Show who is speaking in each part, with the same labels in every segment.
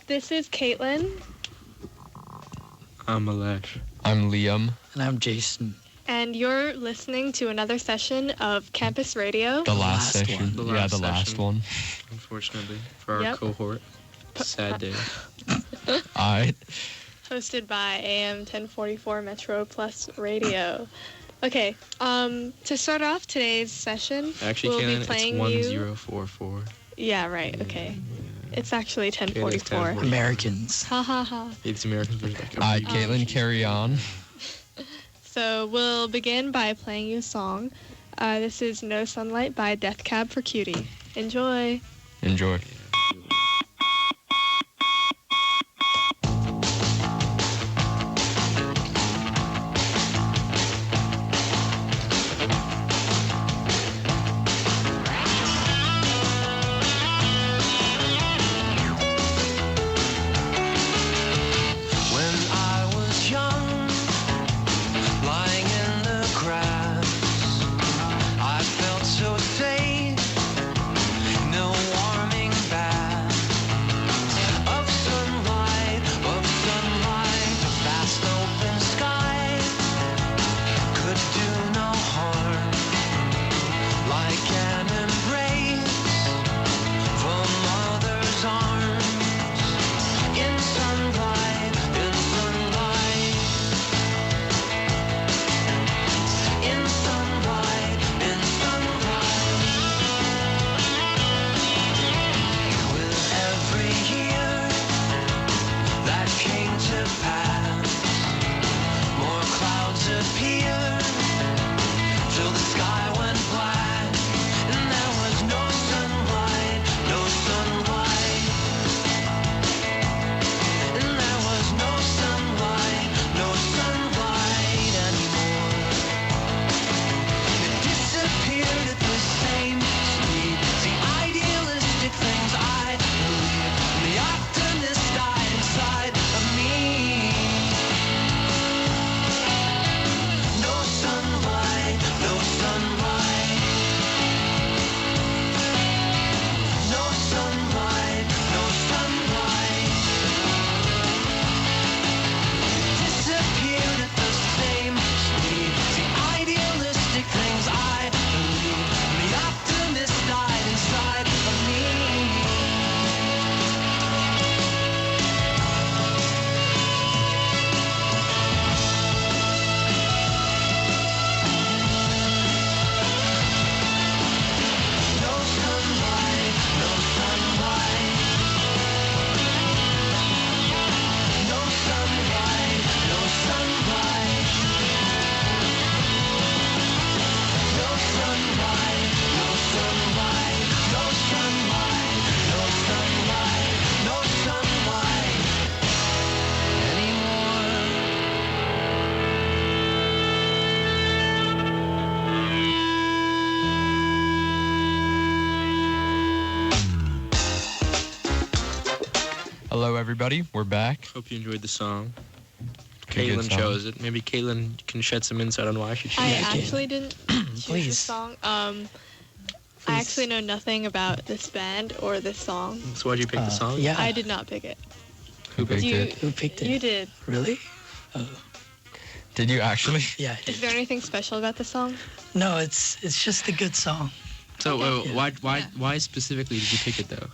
Speaker 1: This is Caitlin.
Speaker 2: I'm Alesh.
Speaker 3: I'm Liam.
Speaker 4: And I'm Jason.
Speaker 1: And you're listening to another session of Campus Radio.
Speaker 3: The last session.
Speaker 2: The last one. Unfortunately, for our cohort. Sad day.
Speaker 3: Alright.
Speaker 1: Hosted by AM 1044 Metro Plus Radio. Okay, to start off today's session,
Speaker 2: actually,
Speaker 1: we'll
Speaker 2: Caitlin,
Speaker 1: be playing
Speaker 2: it's 1044.
Speaker 1: Yeah, right, okay. It's actually 1044.
Speaker 4: Americans.
Speaker 1: Ha ha ha.
Speaker 2: It's Americans.
Speaker 3: Alright, Caitlin, carry on.
Speaker 1: So we'll begin by playing you a song. This is No Sunlight by Death Cab for Cutie. Enjoy.
Speaker 3: Enjoy. Hello, everybody. We're back.
Speaker 2: Hope you enjoyed the song.
Speaker 3: Good
Speaker 2: Caitlin
Speaker 3: song.
Speaker 2: chose it. Maybe Caitlin can shed some insight on why she chose
Speaker 1: I
Speaker 2: it.
Speaker 1: actually didn't choose this song. I actually know nothing about this band or this song.
Speaker 2: So why'd you pick the song?
Speaker 4: Yeah.
Speaker 1: I did not pick it.
Speaker 3: Who picked it?
Speaker 4: Who picked it?
Speaker 1: You did.
Speaker 4: Really? Oh.
Speaker 3: Did you actually?
Speaker 4: Yeah, I did.
Speaker 1: Is there anything special about the song?
Speaker 4: No, it's just a good song.
Speaker 2: So
Speaker 1: Okay.
Speaker 2: why specifically did you pick it though?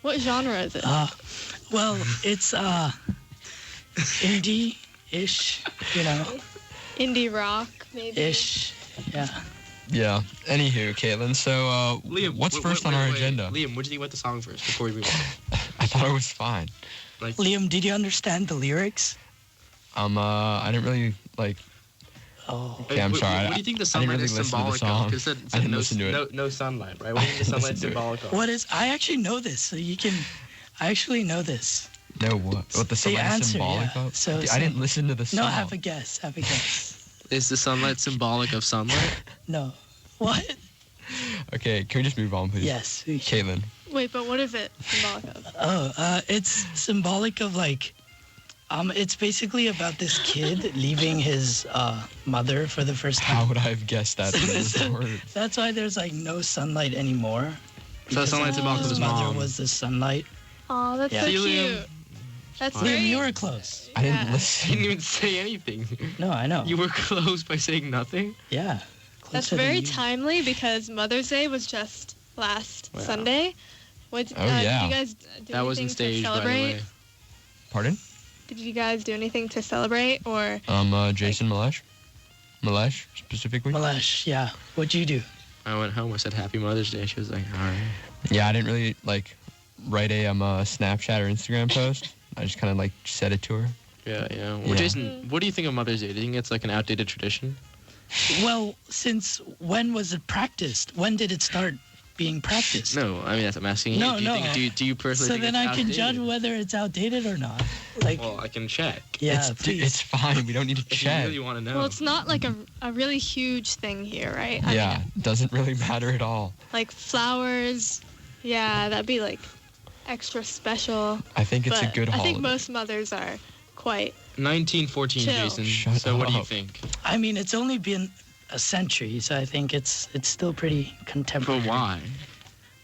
Speaker 1: What genre is it?
Speaker 4: Well, it's indie-ish, you know.
Speaker 1: Indie rock, maybe?
Speaker 4: Ish, yeah.
Speaker 3: Yeah. Anywho, Caitlin, so
Speaker 2: Liam,
Speaker 3: what's first on our agenda?
Speaker 2: Liam, what did you think about the song first before we move on?
Speaker 3: I thought it was fine.
Speaker 2: Like,
Speaker 4: Liam, did you understand the lyrics?
Speaker 3: I didn't really, like...
Speaker 4: Oh.
Speaker 3: Okay, I'm sorry.
Speaker 2: What do you think the
Speaker 3: I didn't
Speaker 2: sunlight
Speaker 3: really
Speaker 2: is
Speaker 3: listen to the
Speaker 2: symbolic
Speaker 3: song.
Speaker 2: of? Because it
Speaker 3: I
Speaker 2: said
Speaker 3: didn't listen to it.
Speaker 2: no sunlight, right? What do you think the sunlight's
Speaker 3: listened to it.
Speaker 2: symbolic of?
Speaker 4: What is... I actually know this, so you can... I actually know this.
Speaker 3: No, what? What the sunlight is
Speaker 4: answer,
Speaker 3: symbolic
Speaker 4: yeah.
Speaker 3: of?
Speaker 4: So-
Speaker 3: I didn't listen to the song.
Speaker 4: No, have a guess. Have a guess.
Speaker 2: Is the sunlight symbolic of sunlight?
Speaker 4: No. What?
Speaker 3: Okay, can we just move on, please?
Speaker 4: Yes.
Speaker 3: Caitlin.
Speaker 1: Wait, but what is it symbolic of?
Speaker 4: Oh, it's symbolic of like... it's basically about this kid leaving his mother for the first time.
Speaker 3: How would I have guessed that from those words?
Speaker 4: That's why there's like no sunlight anymore.
Speaker 2: So the sunlight's symbolic of his
Speaker 4: mother
Speaker 2: mom.
Speaker 4: was the sunlight.
Speaker 1: Oh, that's
Speaker 4: Yeah.
Speaker 1: so
Speaker 2: See you,
Speaker 1: cute.
Speaker 2: Liam.
Speaker 1: That's
Speaker 2: Liam,
Speaker 1: very.
Speaker 4: Liam, you were close.
Speaker 3: I didn't
Speaker 1: Yeah.
Speaker 2: You
Speaker 3: listen.
Speaker 2: didn't even say anything.
Speaker 4: No, I know.
Speaker 2: You were close by saying nothing.
Speaker 4: Yeah.
Speaker 1: That's
Speaker 4: Closer than
Speaker 1: very
Speaker 4: you.
Speaker 1: timely because Mother's Day was just last
Speaker 2: Wow.
Speaker 1: Sunday. What,
Speaker 3: Oh, yeah.
Speaker 1: Did you guys do
Speaker 2: That wasn't
Speaker 1: anything to
Speaker 2: staged, by the
Speaker 1: celebrate?
Speaker 2: way.
Speaker 3: Pardon?
Speaker 1: Did you guys do anything to celebrate or?
Speaker 3: Jason Malesh. Malesh, specifically.
Speaker 4: Malesh, yeah. What'd you do?
Speaker 2: I went home. I said Happy Mother's Day. She was like, all right.
Speaker 3: Yeah, I didn't really, write a Snapchat or Instagram post. I just kind of, said it to her.
Speaker 2: Yeah, yeah. Well,
Speaker 3: Yeah.
Speaker 2: Jason, what do you think of Mother's Day? Do you think it's like an outdated tradition?
Speaker 4: Well, since when was it practiced? When did it start being practiced?
Speaker 2: No, I mean that's what I'm asking you.
Speaker 4: No,
Speaker 2: do you
Speaker 4: no.
Speaker 2: think, do you personally
Speaker 4: So
Speaker 2: think
Speaker 4: then
Speaker 2: it's
Speaker 4: I can
Speaker 2: outdated?
Speaker 4: judge whether it's outdated or not.
Speaker 2: Well, I can check.
Speaker 4: Yeah,
Speaker 3: it's
Speaker 4: please.
Speaker 3: fine. We don't need to
Speaker 2: If you
Speaker 3: check.
Speaker 2: really want to know.
Speaker 1: Well, it's not like a really huge thing here, right? I
Speaker 3: Yeah,
Speaker 1: mean,
Speaker 3: doesn't really matter at all.
Speaker 1: like flowers. Yeah, that'd be like extra special.
Speaker 3: I think it's a
Speaker 1: but
Speaker 3: good
Speaker 1: I
Speaker 3: holiday.
Speaker 1: think most mothers are quite.
Speaker 2: 1914,
Speaker 1: Chill.
Speaker 2: Jason.
Speaker 3: Shut
Speaker 2: so what do you
Speaker 3: up.
Speaker 2: think?
Speaker 4: I mean, it's only been a century, so I think it's still pretty contemporary.
Speaker 2: But why?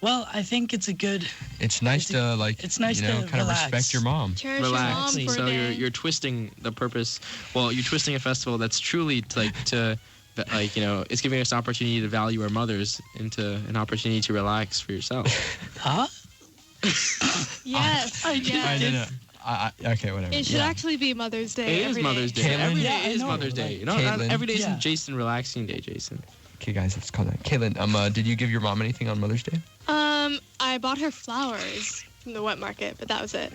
Speaker 4: Well, I think it's a good.
Speaker 3: It's nice to
Speaker 4: it's nice to
Speaker 3: kind of
Speaker 4: relax.
Speaker 3: respect your mom.
Speaker 1: Cherish your mom
Speaker 2: Relax.
Speaker 1: for
Speaker 2: So
Speaker 1: a day.
Speaker 2: you're twisting the purpose. Well, you're twisting a festival that's truly it's giving us an opportunity to value our mothers into an opportunity to relax for yourself.
Speaker 4: Huh?
Speaker 1: Yes.
Speaker 4: I did-
Speaker 1: yes.
Speaker 3: I didn't. Okay, whatever.
Speaker 1: It should actually be Mother's Day.
Speaker 2: It is
Speaker 1: every
Speaker 2: Mother's Day.
Speaker 3: Caitlin?
Speaker 2: Every
Speaker 4: Yeah,
Speaker 2: day
Speaker 4: I
Speaker 2: is
Speaker 4: know,
Speaker 2: Mother's Day.
Speaker 4: like-
Speaker 2: Not
Speaker 3: Caitlin?
Speaker 2: every day
Speaker 4: Yeah.
Speaker 2: isn't Jason relaxing day, Jason.
Speaker 3: Okay, guys, let's call that. Caitlin, did you give your mom anything on Mother's Day?
Speaker 1: I bought her flowers from the wet market, but that was it.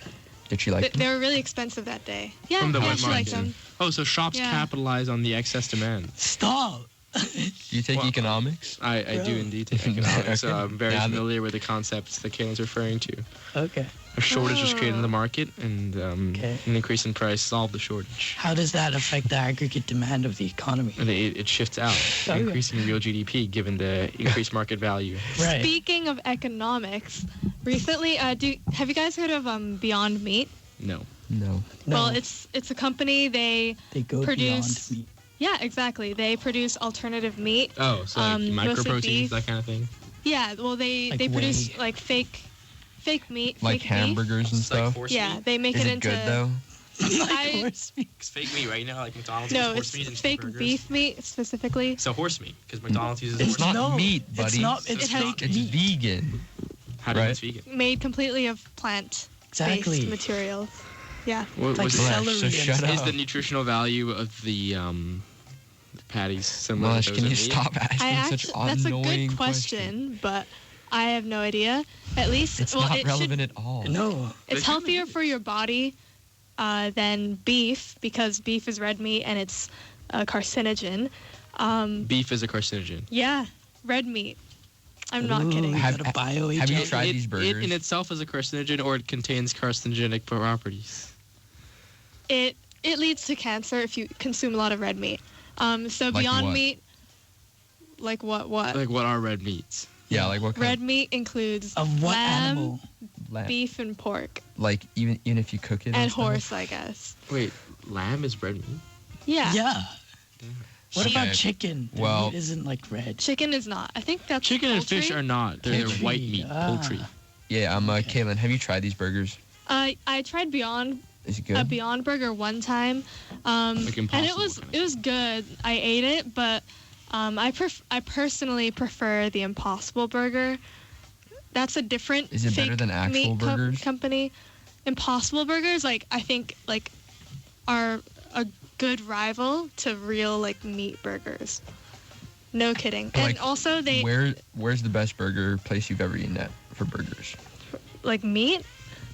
Speaker 3: Did she like them?
Speaker 1: They were really expensive that day. Yeah,
Speaker 2: From the
Speaker 1: yeah,
Speaker 2: wet
Speaker 1: she liked
Speaker 2: market.
Speaker 1: them.
Speaker 2: Oh, so shops
Speaker 1: Yeah.
Speaker 2: capitalize on the excess demand.
Speaker 4: Stop.
Speaker 3: Do you take
Speaker 2: Well,
Speaker 3: economics?
Speaker 2: I do
Speaker 4: Bro.
Speaker 2: indeed take economics, so
Speaker 3: Okay.
Speaker 2: I'm very
Speaker 3: Now that-
Speaker 2: familiar with the concepts that Caitlin's referring to.
Speaker 4: Okay.
Speaker 2: A shortage was created in the
Speaker 1: Oh.
Speaker 2: market, and
Speaker 4: Okay.
Speaker 2: an increase in price solved the shortage.
Speaker 4: How does that affect the aggregate demand of the economy?
Speaker 2: And it shifts out,
Speaker 4: Okay.
Speaker 2: increasing real GDP given the increased market value.
Speaker 4: Right.
Speaker 1: Speaking of economics, recently, have you guys heard of Beyond Meat?
Speaker 2: No.
Speaker 3: No.
Speaker 4: No,
Speaker 1: Well, it's a company. They
Speaker 4: go
Speaker 1: produce-
Speaker 4: beyond meat.
Speaker 1: yeah, exactly. They produce alternative meat.
Speaker 2: Oh, so like
Speaker 1: mostly
Speaker 2: microproteins,
Speaker 1: beef.
Speaker 2: that kind of thing?
Speaker 1: Yeah, well, they
Speaker 4: Like
Speaker 1: produce
Speaker 4: whey.
Speaker 1: like fake meat,
Speaker 3: Like
Speaker 1: fake
Speaker 3: hamburgers and
Speaker 2: It's like
Speaker 3: stuff?
Speaker 2: horse
Speaker 1: beef. Yeah,
Speaker 2: meat?
Speaker 1: they make
Speaker 3: Is
Speaker 1: it
Speaker 3: it
Speaker 1: into
Speaker 3: good, though?
Speaker 4: Like
Speaker 1: I-
Speaker 4: horse meat.
Speaker 2: It's fake meat, right? You know, like McDonald's
Speaker 1: no,
Speaker 2: uses horse
Speaker 1: it's
Speaker 2: meat into
Speaker 1: fake
Speaker 2: burgers?
Speaker 1: beef meat specifically.
Speaker 2: So horse meat, because McDonald's uses
Speaker 3: It's
Speaker 2: horse
Speaker 3: not
Speaker 4: No,
Speaker 3: meat,
Speaker 4: it's
Speaker 3: buddy.
Speaker 4: not- it's
Speaker 2: It's
Speaker 1: fake
Speaker 2: not.
Speaker 3: It's
Speaker 4: meat.
Speaker 3: vegan.
Speaker 2: How do you know
Speaker 3: right.
Speaker 2: it's vegan?
Speaker 1: Made completely of plant-based
Speaker 4: Exactly.
Speaker 1: materials. Yeah.
Speaker 2: What,
Speaker 4: Like
Speaker 2: was
Speaker 3: Malesh,
Speaker 4: celery
Speaker 3: so
Speaker 4: and
Speaker 3: shut
Speaker 4: stuff.
Speaker 2: Is
Speaker 3: up.
Speaker 2: the nutritional value of the patties similar
Speaker 3: Malesh,
Speaker 2: to those
Speaker 3: can you
Speaker 2: of meat?
Speaker 3: stop asking such
Speaker 1: That's a
Speaker 3: annoying
Speaker 1: good question, but I have no idea. At least,
Speaker 3: It's
Speaker 1: well,
Speaker 3: not
Speaker 1: it
Speaker 3: relevant
Speaker 1: should,
Speaker 3: at all.
Speaker 4: No.
Speaker 1: it's healthier for your body than beef because beef is red meat and it's a carcinogen.
Speaker 2: Beef is a carcinogen.
Speaker 1: Yeah, red meat. I'm not
Speaker 4: Ooh,
Speaker 1: kidding.
Speaker 4: you
Speaker 3: Have-
Speaker 4: got a bioagent.
Speaker 3: have you tried
Speaker 2: it,
Speaker 3: these
Speaker 2: It
Speaker 3: burgers?
Speaker 2: in itself is a carcinogen, or it contains carcinogenic properties.
Speaker 1: It leads to cancer if you consume a lot of red meat. So
Speaker 3: Like
Speaker 1: Beyond
Speaker 3: what?
Speaker 1: Meat, like what?
Speaker 2: Like what are red meats?
Speaker 3: Yeah, like what kind
Speaker 1: Red meat includes
Speaker 4: Of what
Speaker 1: lamb,
Speaker 4: animal?
Speaker 3: of lamb?
Speaker 1: beef, and pork,
Speaker 3: Like even if you cook it
Speaker 1: and
Speaker 3: stuff?
Speaker 1: horse, I guess.
Speaker 2: Wait, lamb is red meat?
Speaker 1: Yeah.
Speaker 4: Yeah. What
Speaker 3: Okay.
Speaker 4: about chicken? Their
Speaker 3: Well-
Speaker 4: meat isn't like red.
Speaker 1: Chicken is not. I think that's
Speaker 2: Chicken and fish
Speaker 1: poultry.
Speaker 2: are not. They're
Speaker 4: Poultry,
Speaker 2: white meat.
Speaker 4: ah.
Speaker 2: Poultry.
Speaker 3: Yeah,
Speaker 4: Okay.
Speaker 3: Kaylin, have you tried these burgers?
Speaker 1: I tried Beyond
Speaker 3: Is it
Speaker 1: a
Speaker 3: good?
Speaker 1: Beyond Burger one time, and it
Speaker 2: Impossible
Speaker 1: was
Speaker 2: kind of
Speaker 1: it was good. I ate it, but I personally prefer the Impossible Burger. That's a different.
Speaker 3: Is it better
Speaker 1: fake
Speaker 3: than actual
Speaker 1: meat
Speaker 3: burgers?
Speaker 1: company. Impossible Burgers, I think are a good rival to real meat burgers. No kidding.
Speaker 3: Like,
Speaker 1: And also they
Speaker 3: Where's the best burger place you've ever eaten at for burgers?
Speaker 1: meat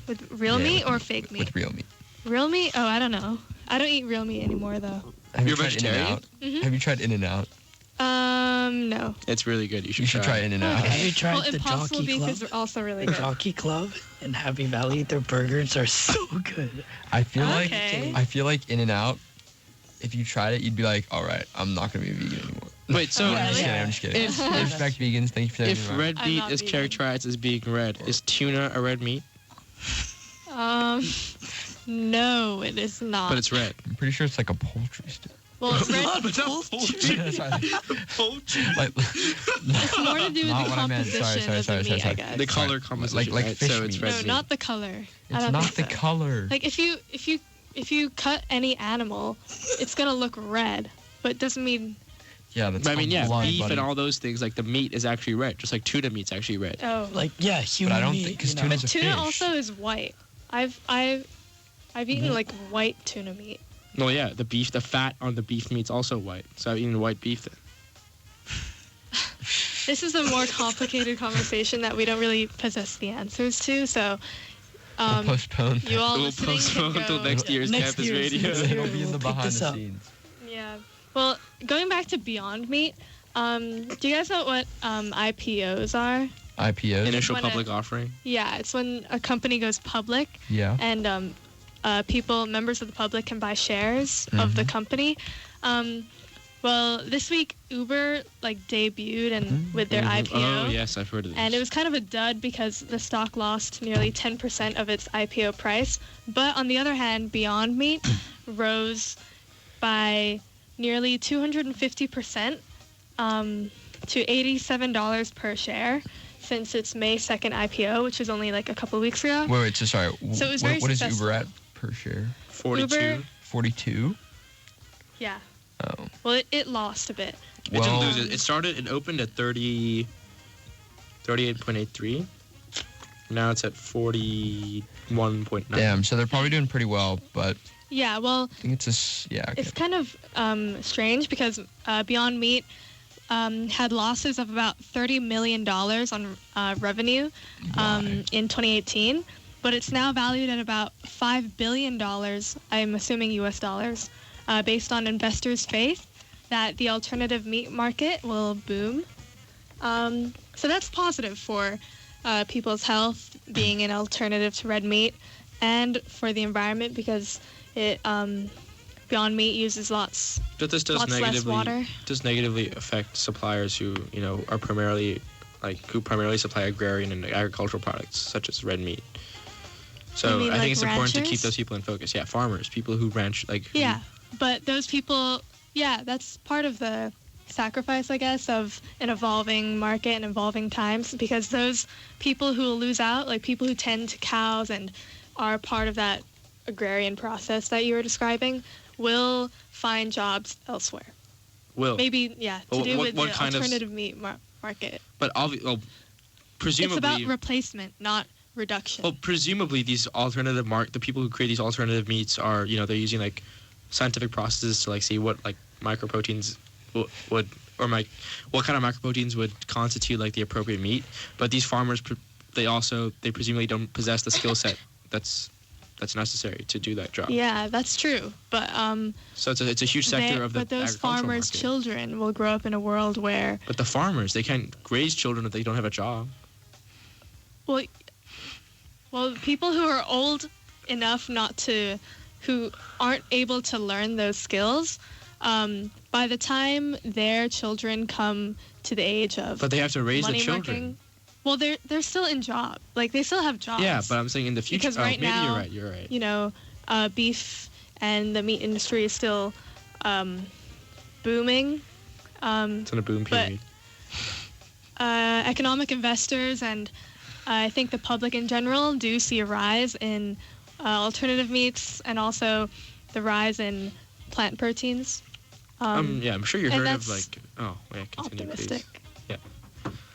Speaker 1: with real
Speaker 3: Yeah,
Speaker 1: meat
Speaker 3: with-
Speaker 1: or fake meat.
Speaker 3: With real meat.
Speaker 1: Real meat? Oh, I don't know. I don't eat real meat anymore though.
Speaker 3: Have
Speaker 2: You're
Speaker 3: you tried
Speaker 2: vegetarian?
Speaker 3: In-N-Out?
Speaker 1: Mhm.
Speaker 3: Have you tried In-N-Out?
Speaker 1: No.
Speaker 2: It's really good. You
Speaker 3: You should try In-N-Out.
Speaker 1: Okay.
Speaker 4: Have you tried
Speaker 1: Well,
Speaker 4: the
Speaker 1: Impossible
Speaker 4: Jockey
Speaker 1: Beef
Speaker 4: Club?
Speaker 1: is also really
Speaker 4: The
Speaker 1: good.
Speaker 4: Jockey Club in Happy Valley, their burgers are so good.
Speaker 3: I feel
Speaker 1: Okay.
Speaker 3: like In-N-Out, if you tried it, you'd be like, all right, I'm not gonna be a vegan anymore.
Speaker 2: Wait, so
Speaker 1: Oh,
Speaker 3: I'm just
Speaker 1: really?
Speaker 3: kidding. I'm just kidding.
Speaker 2: If-
Speaker 3: I respect vegans. Thank you for
Speaker 2: if
Speaker 3: saying that.
Speaker 2: red
Speaker 1: I'm
Speaker 2: meat
Speaker 1: not
Speaker 2: is
Speaker 1: vegan.
Speaker 2: characterized as being red, is tuna a red meat?
Speaker 1: No, it is not.
Speaker 2: But it's red.
Speaker 3: I'm pretty sure it's like a poultry stick.
Speaker 1: Well, red,
Speaker 2: But not poultry. Poultry.
Speaker 3: Like,
Speaker 1: it's more to do with
Speaker 3: Not
Speaker 1: the
Speaker 3: what I meant.
Speaker 1: composition of the meat, I guess.
Speaker 2: The color composition,
Speaker 3: like
Speaker 2: right?
Speaker 3: fish
Speaker 2: So it's
Speaker 3: meat.
Speaker 2: red
Speaker 1: No,
Speaker 2: meat.
Speaker 1: not the color. I
Speaker 3: it's
Speaker 1: don't
Speaker 3: not
Speaker 1: think
Speaker 3: the
Speaker 1: so.
Speaker 3: color.
Speaker 1: Like if you cut any animal, it's gonna look red, but it doesn't mean.
Speaker 3: Yeah, that's
Speaker 2: But I mean, yeah,
Speaker 3: blood,
Speaker 2: beef
Speaker 3: buddy.
Speaker 2: and all those things, like the meat is actually red, just like tuna meat's actually red.
Speaker 1: Oh,
Speaker 4: Like, yeah, human
Speaker 3: But I don't
Speaker 4: meat,
Speaker 3: think because
Speaker 4: you know.
Speaker 3: tuna's a
Speaker 1: tuna
Speaker 3: fish.
Speaker 1: also is white. I've eaten like white tuna meat.
Speaker 2: Well, yeah, the beef, the fat on the beef meat's also white. So I've eaten white beef then.
Speaker 1: This is a more complicated conversation that we don't really possess the answers to. So,
Speaker 3: We'll postpone.
Speaker 1: you all
Speaker 2: We'll
Speaker 1: listening
Speaker 2: postpone
Speaker 1: can
Speaker 2: until
Speaker 1: go.
Speaker 2: next year's
Speaker 4: Next
Speaker 2: campus
Speaker 4: year's
Speaker 2: radio.
Speaker 4: season.
Speaker 3: It'll be in the
Speaker 4: We'll pick
Speaker 3: behind
Speaker 4: this
Speaker 3: the
Speaker 4: up.
Speaker 3: scenes.
Speaker 1: Yeah. Well, going back to Beyond Meat, do you guys know what IPOs are?
Speaker 3: IPOs.
Speaker 2: Initial
Speaker 1: When
Speaker 2: public offering.
Speaker 1: Yeah, it's when a company goes public
Speaker 3: Yeah.
Speaker 1: and members of the public can buy shares of the company. Well, this week Uber debuted and with their IPO.
Speaker 2: Oh, yes, I've heard of this.
Speaker 1: And it was kind of a dud because the stock lost nearly 10% of its IPO price. But on the other hand, Beyond Meat rose by nearly 250% to $87 per share since its May 2nd IPO, which was only like a couple of weeks ago.
Speaker 3: Wait, so sorry.
Speaker 1: So it was very
Speaker 3: what is
Speaker 1: successful.
Speaker 3: Uber at per share?
Speaker 2: 42.
Speaker 1: Uber-
Speaker 3: 42?
Speaker 1: Yeah.
Speaker 3: Oh.
Speaker 1: Well, it lost a bit.
Speaker 2: It didn't
Speaker 3: Well,
Speaker 2: lose it. It opened at 38.83. Now it's at 41.9.
Speaker 3: damn. So they're probably doing pretty well, but
Speaker 1: Yeah, well,
Speaker 3: I think it's just, yeah. Okay.
Speaker 1: it's kind of strange because Beyond Meat had losses of about $30 million on revenue
Speaker 3: Why?
Speaker 1: in 2018, but it's now valued at about $5 billion, I'm assuming US dollars, based on investors' faith that the alternative meat market will boom. So that's positive for people's health, being an alternative to red meat, and for the environment because it Beyond Meat uses lots
Speaker 2: But this does
Speaker 1: less water.
Speaker 2: negatively affect suppliers who, are primarily supply agrarian and agricultural products such as red meat. So
Speaker 1: You mean
Speaker 2: I think
Speaker 1: like
Speaker 2: it's important to keep
Speaker 1: ranchers?
Speaker 2: those people in focus. Yeah, farmers, people who ranch
Speaker 1: Yeah, but those people, that's part of the sacrifice, I guess, of an evolving market and evolving times, because those people who will lose out, like people who tend to cows and are part of that agrarian process that you were describing, will find jobs elsewhere.
Speaker 2: will.
Speaker 1: Maybe, to
Speaker 2: Well,
Speaker 1: do
Speaker 2: what-
Speaker 1: with
Speaker 2: what
Speaker 1: the
Speaker 2: kind of-
Speaker 1: alternative meat market.
Speaker 2: But presumably,
Speaker 1: It's about replacement, not reduction.
Speaker 2: well, presumably these alternative the people who create these alternative meats are, they're using like scientific processes to see what microproteins would what kind of microproteins would constitute the appropriate meat. But these farmers, they presumably don't possess the skill set that's necessary to do that job.
Speaker 1: Yeah, that's true. But
Speaker 2: So it's a huge sector of the
Speaker 1: but those
Speaker 2: agricultural
Speaker 1: farmers'
Speaker 2: market.
Speaker 1: children will grow up in a world where
Speaker 2: But the farmers, they can't raise children if they don't have a job.
Speaker 1: well, people who are old enough who aren't able to learn those skills, by the time their children come to the age of
Speaker 2: But they have to raise the
Speaker 1: money
Speaker 2: children.
Speaker 1: making, well, they're still in job. They still have jobs.
Speaker 2: Yeah, but I'm saying in the future.
Speaker 1: Because right
Speaker 2: maybe
Speaker 1: now,
Speaker 2: you're right.
Speaker 1: Beef and the meat industry is still booming.
Speaker 2: It's in a boom
Speaker 1: but-
Speaker 2: period.
Speaker 1: Economic investors and I think the public in general do see a rise in alternative meats and also the rise in plant proteins.
Speaker 2: Yeah, I'm sure you
Speaker 1: and
Speaker 2: heard of
Speaker 1: that's
Speaker 2: continue,
Speaker 1: optimistic.
Speaker 2: please. Yeah.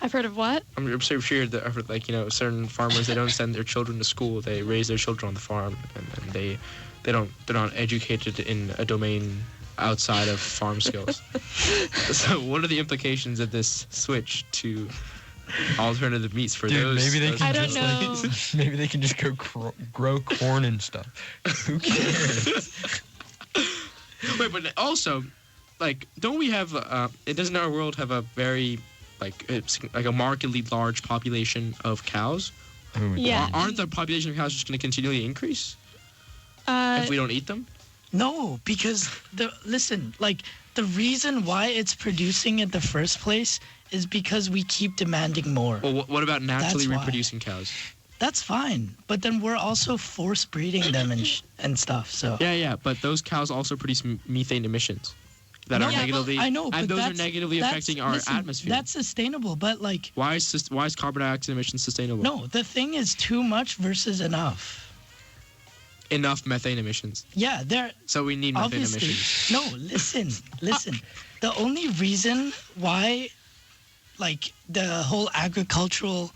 Speaker 1: I've heard of what?
Speaker 2: I'm sure you heard that certain farmers, they don't send their children to school. They raise their children on the farm, and they're not educated in a domain outside of farm skills. So what are the implications of this switch to alternative meats for
Speaker 3: Dude,
Speaker 2: those?
Speaker 3: maybe they
Speaker 2: those
Speaker 3: can
Speaker 1: I don't
Speaker 3: just
Speaker 1: know.
Speaker 3: maybe they can just go grow corn and stuff. Who cares?
Speaker 2: Wait, but also, don't we have? Doesn't our world have a very a markedly large population of cows?
Speaker 3: Oh,
Speaker 1: Yeah.
Speaker 2: Aren't the population of cows just going to continually increase if we don't eat them?
Speaker 4: No, because the reason why it's producing in the first place is because we keep demanding more.
Speaker 2: Well, what about naturally
Speaker 4: That's why.
Speaker 2: reproducing cows?
Speaker 4: That's fine, but then we're also force breeding them and stuff. So
Speaker 2: Yeah, but those cows also produce methane emissions. that are
Speaker 4: Yeah,
Speaker 2: negatively,
Speaker 4: I know,
Speaker 2: and
Speaker 4: but
Speaker 2: those are
Speaker 4: that's-
Speaker 2: negatively
Speaker 4: that's-
Speaker 2: affecting our
Speaker 4: listen,
Speaker 2: atmosphere.
Speaker 4: That's sustainable, but like,
Speaker 2: Why is carbon dioxide emissions sustainable?
Speaker 4: no, the thing is too much versus enough.
Speaker 2: Enough methane emissions.
Speaker 4: Yeah, there.
Speaker 2: So we need methane
Speaker 4: Obviously,
Speaker 2: emissions.
Speaker 4: no. Listen. The only reason why, like, the whole agricultural,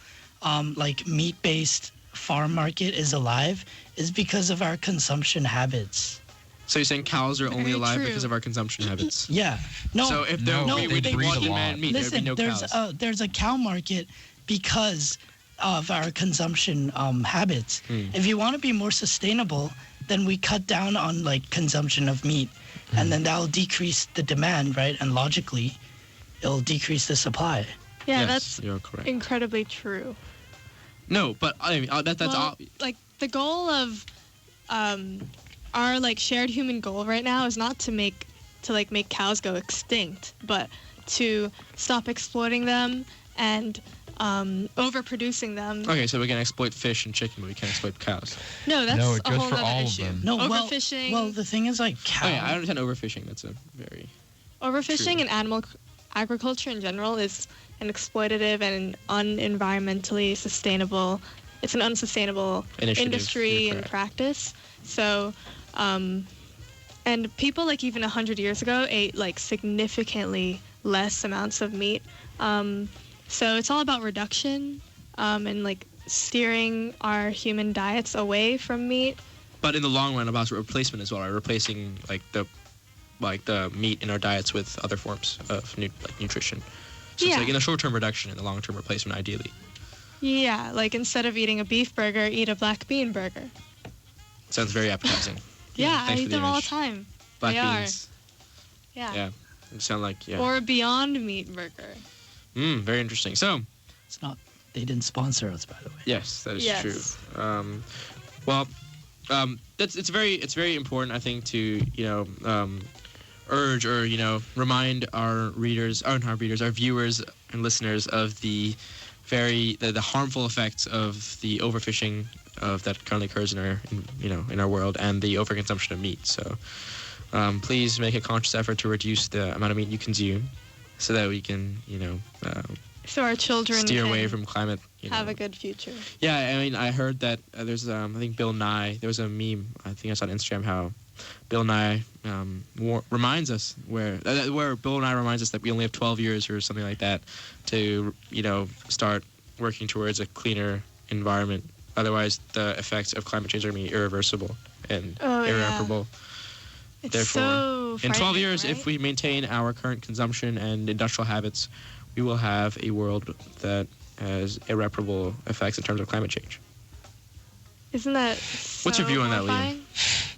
Speaker 4: like, meat-based farm market is alive is because of our consumption habits.
Speaker 2: So you're saying cows are only
Speaker 1: Very
Speaker 2: alive
Speaker 1: true.
Speaker 2: because of our consumption habits?
Speaker 4: Yeah. No.
Speaker 2: So if there
Speaker 3: No,
Speaker 2: we
Speaker 3: they
Speaker 2: would eat
Speaker 3: breed a
Speaker 2: walking
Speaker 3: lot.
Speaker 2: man meat,
Speaker 4: Listen,
Speaker 2: there'd be no cows.
Speaker 4: there's a cow market because of our consumption habits. If you want to be more sustainable, then we cut down on like consumption of meat, and then that'll decrease the demand, right? And logically, it'll decrease the supply.
Speaker 1: Yeah,
Speaker 2: Yes,
Speaker 1: that's
Speaker 2: you're correct.
Speaker 1: incredibly true.
Speaker 2: No, but I mean that's
Speaker 1: Well,
Speaker 2: all.
Speaker 1: like the goal of our like shared human goal right now is not to make cows go extinct, but to stop exploiting them and overproducing them.
Speaker 2: Okay, so we can exploit fish and chicken, but we can't exploit cows.
Speaker 1: No, that's
Speaker 3: No, it
Speaker 1: a
Speaker 3: goes
Speaker 1: whole
Speaker 3: for
Speaker 1: other
Speaker 3: all of
Speaker 1: issue.
Speaker 3: them.
Speaker 4: No,
Speaker 1: Overfishing.
Speaker 4: Well, the thing is like cow.
Speaker 2: Oh yeah, I understand overfishing. That's a very
Speaker 1: Overfishing
Speaker 2: True.
Speaker 1: and animal agriculture in general is an exploitative and unenvironmentally sustainable. It's an unsustainable
Speaker 2: Initiative,
Speaker 1: industry
Speaker 2: you're
Speaker 1: and
Speaker 2: correct.
Speaker 1: practice. So, and people like even 100 years ago ate like significantly less amounts of meat. So it's all about reduction and like steering our human diets away from meat.
Speaker 2: But in the long run, about replacement as well, right? Replacing like the meat in our diets with other forms of nutrition. So
Speaker 1: Yeah.
Speaker 2: it's like in the short-term reduction and the long-term replacement, ideally.
Speaker 1: Yeah, like instead of eating a beef burger, eat a black bean burger.
Speaker 2: Sounds very appetizing.
Speaker 1: Yeah, I
Speaker 2: Thanks for
Speaker 1: eat
Speaker 2: the
Speaker 1: them all the
Speaker 2: image.
Speaker 1: time.
Speaker 2: Black
Speaker 1: They are.
Speaker 2: beans.
Speaker 1: Yeah.
Speaker 2: Yeah. They sound like
Speaker 1: Or a Beyond Meat burger.
Speaker 2: Very interesting. So
Speaker 4: It's not. They didn't sponsor us, by the way.
Speaker 2: yes, that is
Speaker 1: Yes.
Speaker 2: true. It's very important, I think, to urge or remind our readers, or not our readers, our viewers and listeners of the harmful effects of the overfishing that currently occurs in our world, and the overconsumption of meat. So please make a conscious effort to reduce the amount of meat you consume, so that we can
Speaker 1: So our children
Speaker 2: steer
Speaker 1: can
Speaker 2: away from climate.
Speaker 1: have a good future.
Speaker 2: Yeah, I mean, I heard that there's, I think Bill Nye, there was a meme, I think I saw on Instagram, how Bill Nye reminds us where Bill Nye reminds us that we only have 12 years or something like that to, start working towards a cleaner environment. Otherwise, the effects of climate change are going to be irreversible and
Speaker 1: Oh, yeah.
Speaker 2: irreparable.
Speaker 1: It's
Speaker 2: Therefore,
Speaker 1: so
Speaker 2: in 12
Speaker 1: frightening,
Speaker 2: years,
Speaker 1: right?
Speaker 2: if we maintain our current consumption and industrial habits, we will have a world that has irreparable effects in terms of climate change.
Speaker 1: Isn't that
Speaker 2: What's your
Speaker 1: so
Speaker 2: view on that, Liam?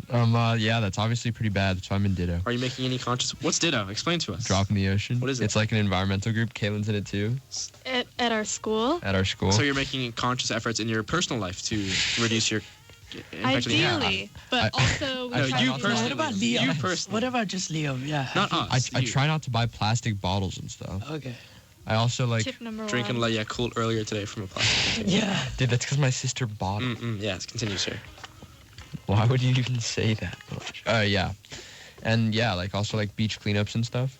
Speaker 1: horrifying?
Speaker 3: Yeah, that's obviously pretty bad. That's why I'm in Ditto.
Speaker 2: Are you making any conscious... What's Ditto? Explain to us.
Speaker 3: Drop in the ocean.
Speaker 2: What is it?
Speaker 3: It's like an environmental group. Caitlin's in it too,
Speaker 1: At our school?
Speaker 3: at our school.
Speaker 2: So you're making conscious efforts in your personal life to reduce your... impact on the environment.
Speaker 1: Ideally. But
Speaker 3: I-
Speaker 1: also... we
Speaker 3: No,
Speaker 1: try
Speaker 3: you
Speaker 1: to do
Speaker 2: personally.
Speaker 4: What about
Speaker 1: that.
Speaker 4: Leo?
Speaker 2: You personally.
Speaker 4: What about just Leo? Yeah.
Speaker 2: Not us.
Speaker 3: I
Speaker 2: you.
Speaker 3: try not to buy plastic bottles and stuff.
Speaker 4: Okay.
Speaker 3: I also like,
Speaker 1: Tip number
Speaker 2: Drinking
Speaker 1: one.
Speaker 2: La Yakult earlier today from a plastic container.
Speaker 4: Yeah.
Speaker 3: dude, that's because my sister bought it.
Speaker 2: Yes, continue, sir.
Speaker 3: Why would you even say that much? Yeah. And yeah, like also like beach cleanups and stuff.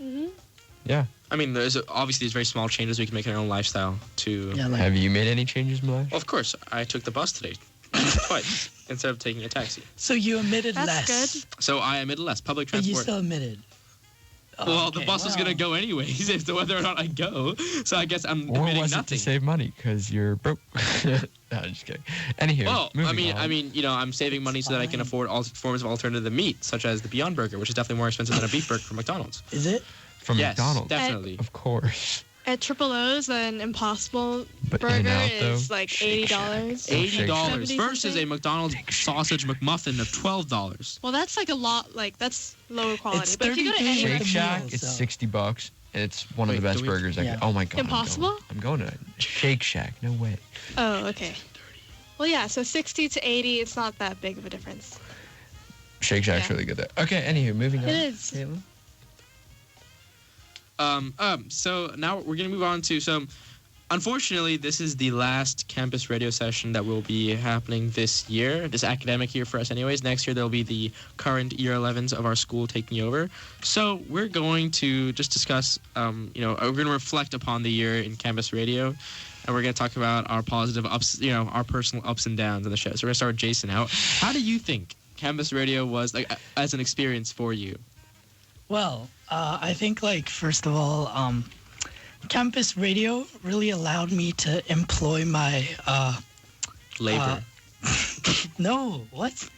Speaker 1: Mhm.
Speaker 3: Yeah.
Speaker 2: I mean, there's very small changes we can make in our own lifestyle to...
Speaker 4: Yeah. Like.
Speaker 3: Have you made any changes in my life?
Speaker 2: Well, of course, I took the bus today twice instead of taking a taxi.
Speaker 4: So you admitted
Speaker 1: That's
Speaker 4: less.
Speaker 1: good.
Speaker 2: So I emitted less public
Speaker 4: But you
Speaker 2: transport.
Speaker 4: still admitted.
Speaker 2: Well, the
Speaker 4: Okay,
Speaker 2: bus was
Speaker 4: well.
Speaker 2: going to go anyways as to whether or not I go. So I guess I'm
Speaker 3: Or
Speaker 2: admitting
Speaker 3: was it
Speaker 2: nothing.
Speaker 3: to save money because you're broke? No, I'm just kidding. Anywho,
Speaker 2: Well,
Speaker 3: moving on.
Speaker 2: I mean, I'm saving money so that I can
Speaker 4: Fine.
Speaker 2: afford all forms of alternative meat, such as the Beyond Burger, which is definitely more expensive than a beef burger from McDonald's.
Speaker 4: Is it?
Speaker 3: from
Speaker 2: Yes,
Speaker 3: McDonald's,
Speaker 2: definitely.
Speaker 3: of course.
Speaker 1: At Triple O's, an Impossible
Speaker 3: But
Speaker 1: burger
Speaker 3: In-N-Out,
Speaker 1: is
Speaker 3: though,
Speaker 1: like
Speaker 3: Shake Shack.
Speaker 1: $80.
Speaker 2: $80
Speaker 1: Shake
Speaker 2: versus
Speaker 1: Shack.
Speaker 2: a McDonald's sausage McMuffin of $12.
Speaker 1: Well, that's like a lot. Like that's lower quality.
Speaker 4: It's
Speaker 1: but if you go to
Speaker 4: 33
Speaker 1: any
Speaker 4: with
Speaker 3: Shake
Speaker 4: the
Speaker 3: Shack,
Speaker 4: meal,
Speaker 3: it's
Speaker 4: so.
Speaker 3: $60, and it's one of
Speaker 2: Wait,
Speaker 3: the best
Speaker 2: do we-
Speaker 3: burgers I
Speaker 4: Yeah.
Speaker 3: could. Oh my god!
Speaker 1: Impossible?
Speaker 3: I'm going to Shake Shack. No way.
Speaker 1: Oh, okay. Well, yeah. So 60 to 80, it's not that big of a difference.
Speaker 3: Shake Shack's
Speaker 1: Yeah.
Speaker 3: really good there. Okay, anywho, moving on.
Speaker 1: It is.
Speaker 3: Caitlin?
Speaker 2: So now we're gonna move on to some. unfortunately, this is the last campus radio session that will be happening this year, this academic year for us anyways. Next year, there'll be the current year 11s of our school taking over. So we're going to just discuss, we're going to reflect upon the year in campus radio. And we're going to talk about our positive ups, our personal ups and downs in the show. So we're going to start with Jason. How do you think campus radio was, like, as an experience for you?
Speaker 4: Well, I think, like, first of all, campus radio really allowed me to employ my
Speaker 2: Labor.
Speaker 4: no, what?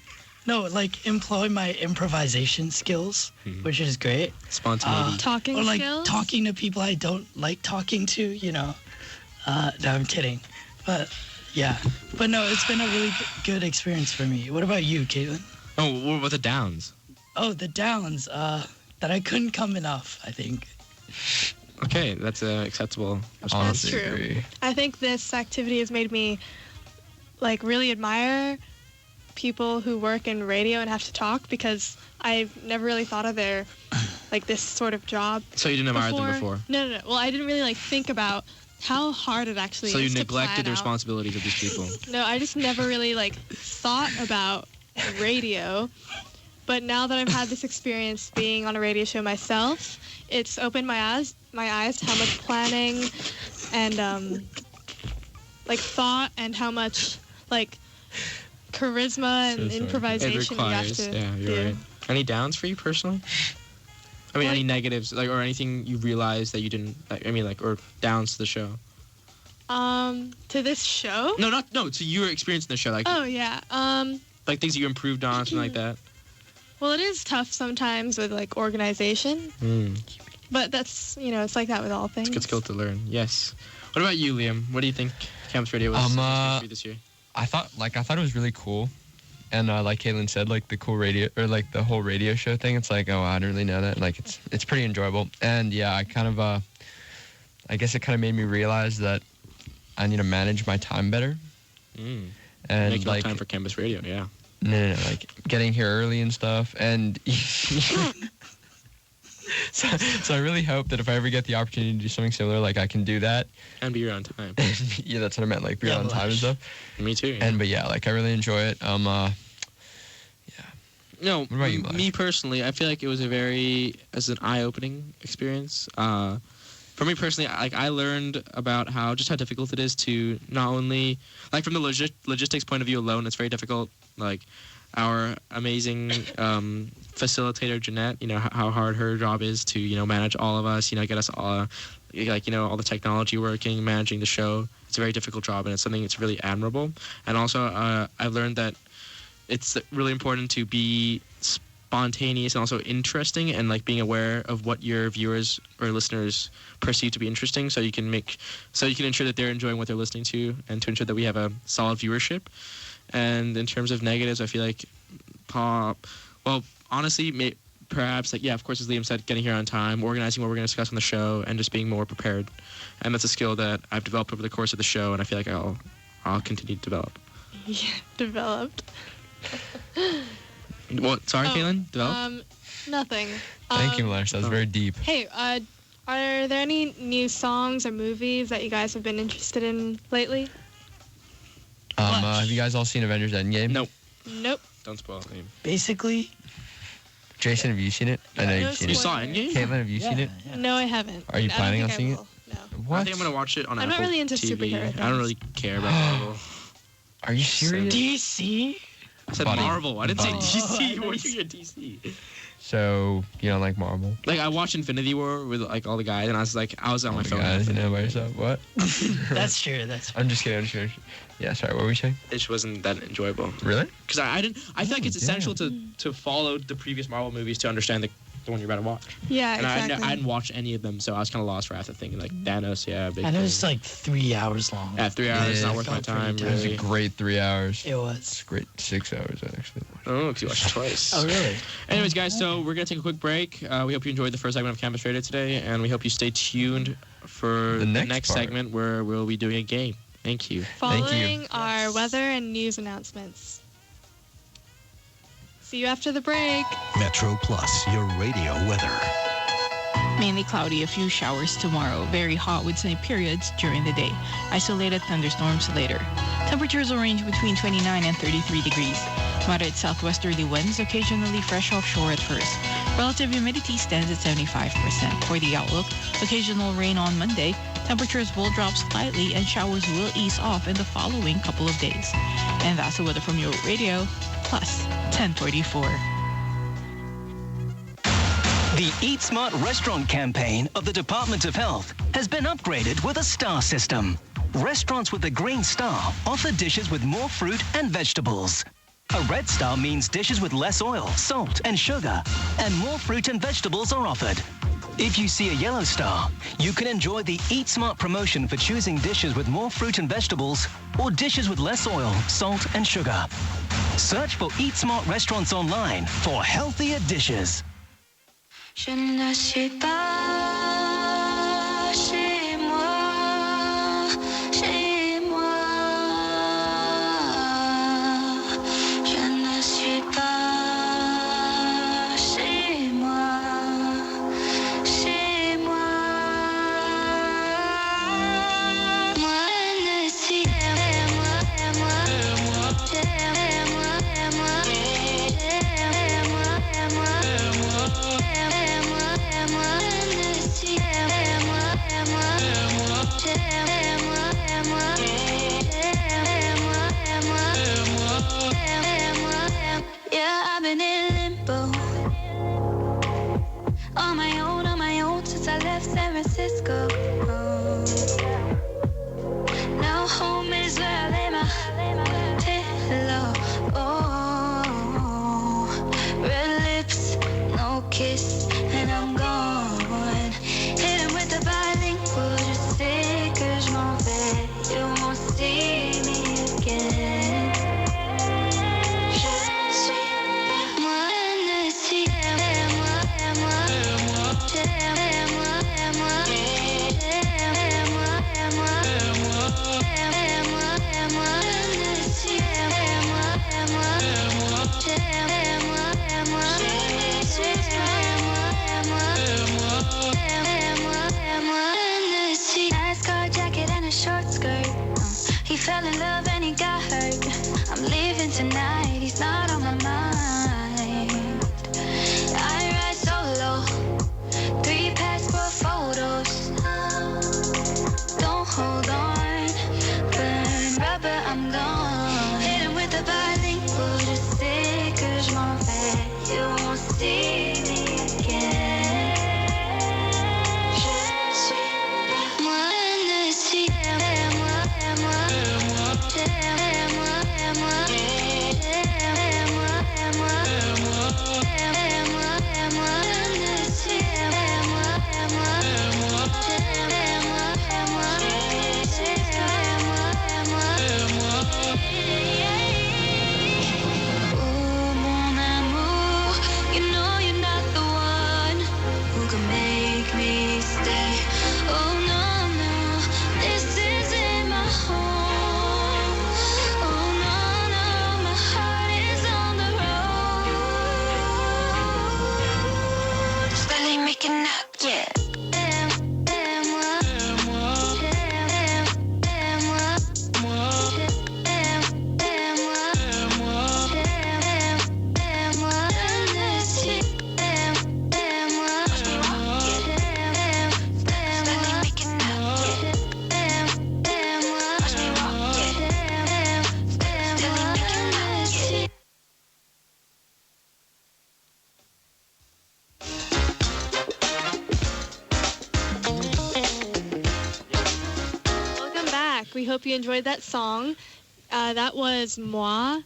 Speaker 4: No, like employ my improvisation skills, which is great.
Speaker 2: Spontaneity.
Speaker 1: Talking
Speaker 4: Or like
Speaker 1: skills?
Speaker 4: talking to people I don't like talking to, No, I'm kidding. But yeah. But no, it's been a really good experience for me. What about you, Caitlin?
Speaker 2: Oh, what about the downs?
Speaker 4: Oh, the downs, that I couldn't come enough, I think.
Speaker 2: Okay, that's acceptable.
Speaker 3: Honestly,
Speaker 1: true.
Speaker 3: agree.
Speaker 1: I think this activity has made me, like, really admire people who work in radio and have to talk, because I've never really thought of their, like, this sort of job.
Speaker 2: So you didn't admire them before?
Speaker 1: No. Well, I didn't really, like, think about how hard it actually
Speaker 2: So
Speaker 1: is
Speaker 2: you
Speaker 1: to
Speaker 2: neglected the
Speaker 1: plan out.
Speaker 2: responsibilities of these people.
Speaker 1: No, I just never really, like, thought about radio. But now that I've had this experience being on a radio show myself, it's opened my eyes to how much planning and like thought and how much like charisma and
Speaker 3: So sorry.
Speaker 1: improvisation you have
Speaker 2: It requires,
Speaker 1: to
Speaker 2: yeah,
Speaker 1: do.
Speaker 2: you're right. Any downs for you personally? I mean,
Speaker 1: Like-
Speaker 2: any negatives, like, or anything you realized that you didn't, or downs to the show?
Speaker 1: To this show?
Speaker 2: No, to your experience in the show, like,
Speaker 1: Oh yeah.
Speaker 2: like things that you improved on, something like that.
Speaker 1: Well, it is tough sometimes with like organization, but that's it's like that with all things.
Speaker 2: It's a good skill to learn. Yes. What about you, Liam? What do you think campus radio was for you this year?
Speaker 3: I thought it was really cool. And like Caitlin said, like the cool radio, or like the whole radio show thing, it's like, oh, I didn't really know that. Like it's pretty enjoyable. And yeah, I kind of, I guess it kind of made me realize that I need to manage my time better. And
Speaker 2: Making
Speaker 3: like
Speaker 2: time for campus radio, yeah.
Speaker 3: No, like getting here early and stuff. And so I really hope that if I ever get the opportunity to do something similar, like I can do that.
Speaker 2: And be on time.
Speaker 3: Yeah, that's what I meant, like be on time and stuff.
Speaker 2: Me too. Yeah.
Speaker 3: But yeah, like I really enjoy it.
Speaker 2: No,
Speaker 3: What about you, Black?
Speaker 2: me personally, I feel like it was as an eye-opening experience. For me personally, I learned about how difficult it is to not only, like, from the logistics point of view alone, it's very difficult. Like, our amazing facilitator, Jeanette, how hard her job is to, manage all of us, get us all, all the technology working, managing the show. It's a very difficult job, and it's something that's really admirable. And also, I've learned that it's really important to be spontaneous and also interesting, and like being aware of what your viewers or listeners perceive to be interesting, so you can ensure that they're enjoying what they're listening to, and to ensure that we have a solid viewership. And in terms of negatives, I feel like honestly, perhaps, like, yeah, of course, as Liam said, getting here on time, organizing what we're going to discuss on the show, and just being more prepared. And that's a skill that I've developed over the course of the show, and I feel like I'll continue to develop.
Speaker 1: Yeah, developed.
Speaker 2: What? Sorry, Caitlin? Develop?
Speaker 1: Nothing.
Speaker 3: Thank you, Lash. That was very deep.
Speaker 1: Hey, are there any new songs or movies that you guys have been interested in lately?
Speaker 3: Have you guys all seen Avengers Endgame?
Speaker 2: Nope.
Speaker 1: Nope.
Speaker 2: Don't spoil it, Liam.
Speaker 4: Basically,
Speaker 3: Jason, have you seen it? I know
Speaker 1: No
Speaker 3: you've seen
Speaker 2: You
Speaker 3: it.
Speaker 2: saw Endgame?
Speaker 3: Caitlin, have you seen it?
Speaker 4: yeah.
Speaker 1: No, I haven't.
Speaker 3: Are you
Speaker 1: I don't
Speaker 3: planning on
Speaker 1: think I
Speaker 3: seeing it?
Speaker 1: will. No.
Speaker 3: What?
Speaker 2: I think I'm going to watch it on
Speaker 1: I'm not
Speaker 2: Apple
Speaker 1: really into
Speaker 2: TV.
Speaker 1: superhero
Speaker 2: I don't
Speaker 1: things.
Speaker 2: really care about Marvel.
Speaker 3: Are you serious?
Speaker 4: DC.
Speaker 2: I said
Speaker 3: Buddy.
Speaker 2: Marvel. I didn't say
Speaker 3: Buddy.
Speaker 2: DC.
Speaker 4: Oh,
Speaker 2: What do you mean DC?
Speaker 3: So, you don't like Marvel?
Speaker 2: Like, I watched Infinity War with, like, all the guys, and I was on my
Speaker 3: Oh,
Speaker 2: phone.
Speaker 3: guys, by yourself. What?
Speaker 4: That's true. That's
Speaker 3: I'm just kidding. Yeah, sorry. What were we saying?
Speaker 2: It just wasn't that enjoyable.
Speaker 3: Really?
Speaker 2: Because I feel like it's
Speaker 3: damn.
Speaker 2: essential to follow the previous Marvel movies to understand the one you're about to watch.
Speaker 1: Yeah,
Speaker 2: And
Speaker 1: exactly.
Speaker 2: I hadn't watched any of them, so I was kind of lost for half the thing. Like, Thanos, yeah, big
Speaker 4: and it
Speaker 2: thing.
Speaker 4: was like 3 hours long.
Speaker 2: Yeah, 3 hours,
Speaker 3: Yeah,
Speaker 2: not
Speaker 3: it
Speaker 2: worth my
Speaker 4: felt pretty
Speaker 2: time,
Speaker 3: It was a
Speaker 2: really.
Speaker 3: great 3 hours.
Speaker 4: It was.
Speaker 3: It's a great 6 hours, actually.
Speaker 2: Oh, because you watched it twice.
Speaker 4: Oh, really?
Speaker 2: Anyways, guys, so we're going to take a quick break. We hope you enjoyed the first segment of Campus Radio today, and we hope you stay tuned for
Speaker 3: The
Speaker 2: the
Speaker 3: next
Speaker 2: next
Speaker 3: part.
Speaker 2: segment where we'll be doing a game. Thank you.
Speaker 3: Thank you.
Speaker 1: Following our weather and news announcements. See you after the break.
Speaker 5: Metro Plus, your radio weather. Mainly cloudy, a few showers tomorrow. Very hot with sunny periods during the day. Isolated thunderstorms later. Temperatures will range between 29 and 33 degrees. Moderate southwesterly winds, occasionally fresh offshore at first. Relative humidity stands at 75%. For the outlook, occasional rain on Monday. Temperatures will drop slightly and showers will ease off in the following couple of days. And that's the weather from your radio, plus 1044.
Speaker 6: The Eat Smart restaurant campaign of the Department of Health has been upgraded with a star system. Restaurants with a green star offer dishes with more fruit and vegetables. A red star means dishes with less oil, salt, and sugar, and more fruit and vegetables are offered. If you see a yellow star, you can enjoy the Eat Smart promotion for choosing dishes with more fruit and vegetables or dishes with less oil, salt, and sugar. Search for Eat Smart restaurants online for healthier dishes.
Speaker 7: Je ne suis pas chez moi, chez moi. Je ne suis pas chez moi, chez moi. Moi ne suis chez moi, chez moi, chez moi, chez moi, chez moi, yeah, I've been in limbo on my own since I left San Francisco. Now home is where I lay my pillow. Oh, red lips, no kiss, and I'm gone. Hit him with the bilingual, je sais que je m'en vais. You won't see me again. Je suis moi, ne suis moi, moi, NASCAR jacket and a short skirt. He fell in love and he got hurt. I'm leaving tonight, he's not on my mind. I ride solo, 3 passport photos. Don't hold on, burn rubber, I'm gone. Hit him with the bilingual, je sais que je m'en vais. You won't see me again. Je suis moi, ne suis moi, moi, oh, mon amour, you know you're not the one who can make me stay. Oh no, no, this isn't my home. Oh no, no, my heart is on the road. Slowly making up, yeah.
Speaker 1: Welcome back. We hope you enjoyed that song. That was Moi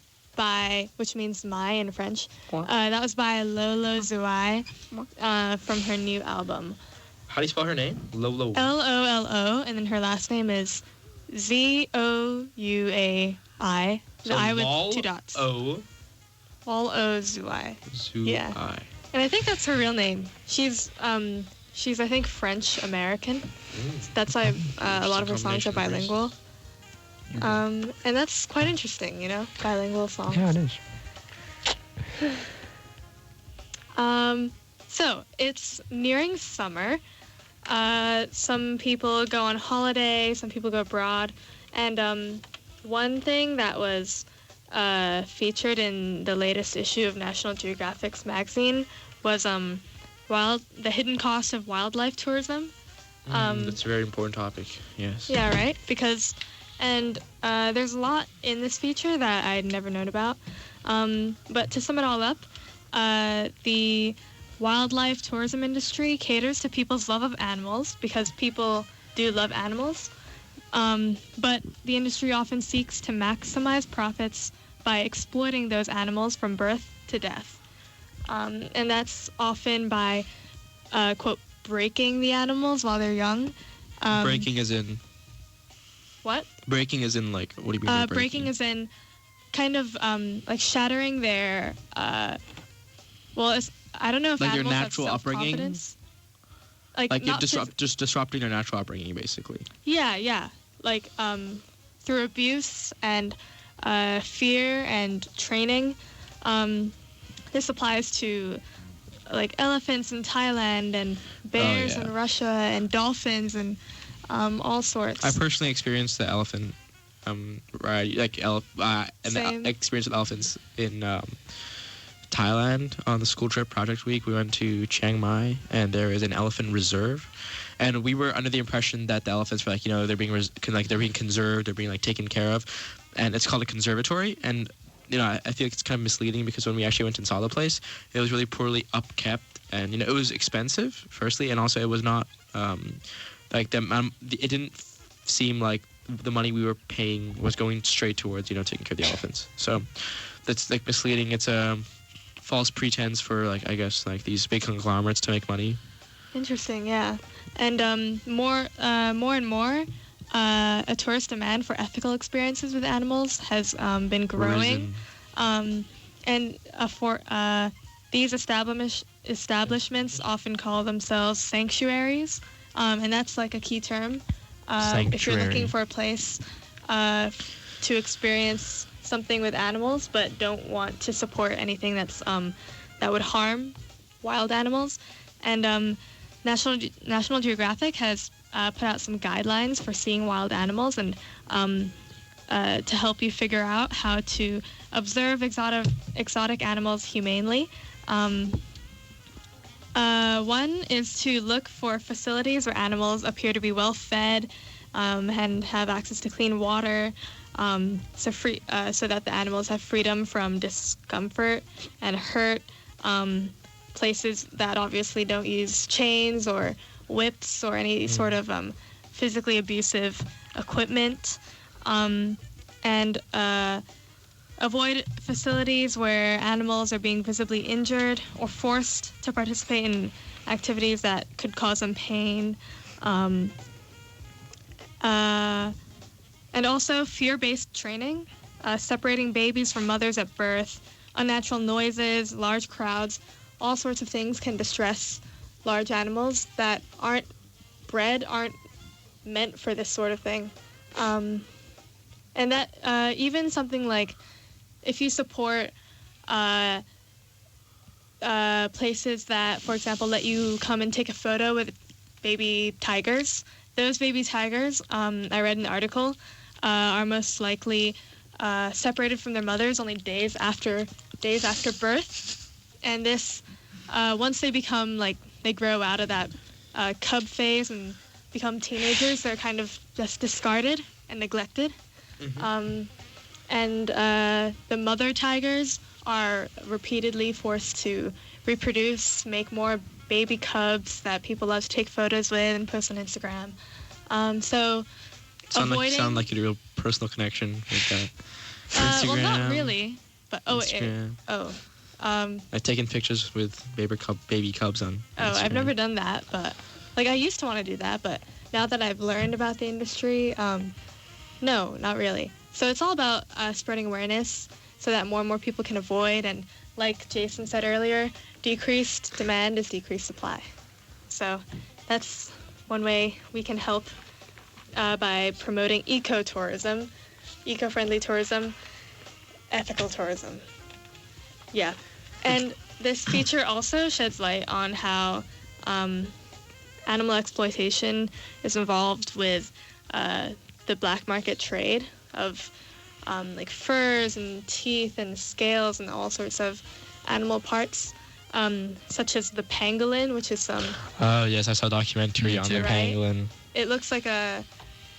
Speaker 1: which means my in French. That was by Lolo Zouai from her new album.
Speaker 2: How do you spell her name? Lolo.
Speaker 1: Lolo, and then her last name is Zouai. The I with 2 dots.
Speaker 2: O.
Speaker 1: Lolo Zouai.
Speaker 2: Zouai.
Speaker 1: Yeah. And I think that's her real name. She's I think French American. That's why a lot of her songs are bilingual. And that's quite interesting, you know, bilingual songs.
Speaker 3: Yeah, it is.
Speaker 1: So it's nearing summer. Some people go on holiday, some people go abroad. And one thing that was featured in the latest issue of National Geographic's magazine was the hidden cost of wildlife tourism.
Speaker 2: That's a very important topic, yes.
Speaker 1: Yeah, right? Because, there's a lot in this feature that I'd never known about. But to sum it all up, the wildlife tourism industry caters to people's love of animals because people do love animals. But the industry often seeks to maximize profits by exploiting those animals from birth to death. And that's often by, quote, breaking the animals while they're young.
Speaker 2: Breaking as in...
Speaker 1: What?
Speaker 2: Breaking as in, like, what do you mean by
Speaker 1: breaking as in kind of, like, shattering their, I don't know if
Speaker 2: like their
Speaker 1: animals
Speaker 2: natural
Speaker 1: have
Speaker 2: upbringing?
Speaker 1: self-confidence. Like
Speaker 2: Like,
Speaker 1: not
Speaker 2: just disrupting their natural upbringing, basically.
Speaker 1: Yeah. Like, through abuse and fear and training. This applies to, like, elephants in Thailand and bears in Russia and dolphins and all sorts.
Speaker 2: I personally experienced the elephant ride, the experience with elephants in Thailand on the school trip project week. We went to Chiang Mai, and there is an elephant reserve, and we were under the impression that the elephants were like, they're being they're being conserved, they're being like taken care of, and it's called a conservatory. And I feel like it's kind of misleading because when we actually went and saw the place, it was really poorly upkept, and it was expensive, firstly, and also it was not it didn't seem like the money we were paying was going straight towards taking care of the elephants. So that's like misleading. It's a false pretense for I guess these big conglomerates to make money.
Speaker 1: Interesting, yeah. And more and more, a tourist demand for ethical experiences with animals has been growing. These establishments often call themselves sanctuaries, and that's like a key term. If you're looking for a place to experience something with animals but don't want to support anything that would harm wild animals. And National Geographic has put out some guidelines for seeing wild animals and to help you figure out how to observe exotic animals humanely. One is to look for facilities where animals appear to be well fed and have access to clean water, so that the animals have freedom from discomfort and hurt. Places that obviously don't use chains or whips or any sort of physically abusive equipment, and avoid facilities where animals are being visibly injured or forced to participate in activities that could cause them pain. And also fear-based training, separating babies from mothers at birth, unnatural noises, large crowds, all sorts of things can distress large animals that aren't meant for this sort of thing. And that even something like if you support places that, for example, let you come and take a photo with baby tigers, those baby tigers, I read in the article, are most likely separated from their mothers only days after birth. And this, once they become, they grow out of that cub phase and become teenagers, they're kind of just discarded and neglected. Mm-hmm. And the mother tigers are repeatedly forced to reproduce, make more baby cubs that people love to take photos with and post on Instagram.
Speaker 2: Sound like a real personal connection with that. Instagram.
Speaker 1: Well, not really, but
Speaker 2: I've taken pictures with baby cubs on Instagram.
Speaker 1: I've never done that, but I used to want to do that, but now that I've learned about the industry, no, not really. So it's all about spreading awareness so that more and more people can avoid, and like Jason said earlier, decreased demand is decreased supply. So that's one way we can help by promoting ecotourism, eco-friendly tourism, ethical tourism. Yeah. And this feature also sheds light on how animal exploitation is involved with the black market trade of like furs and teeth and scales and all sorts of animal parts, such as the pangolin, which is some...
Speaker 2: Oh, yes, I saw a documentary
Speaker 3: Me
Speaker 2: on
Speaker 3: too.
Speaker 2: the pangolin.
Speaker 1: It looks like a...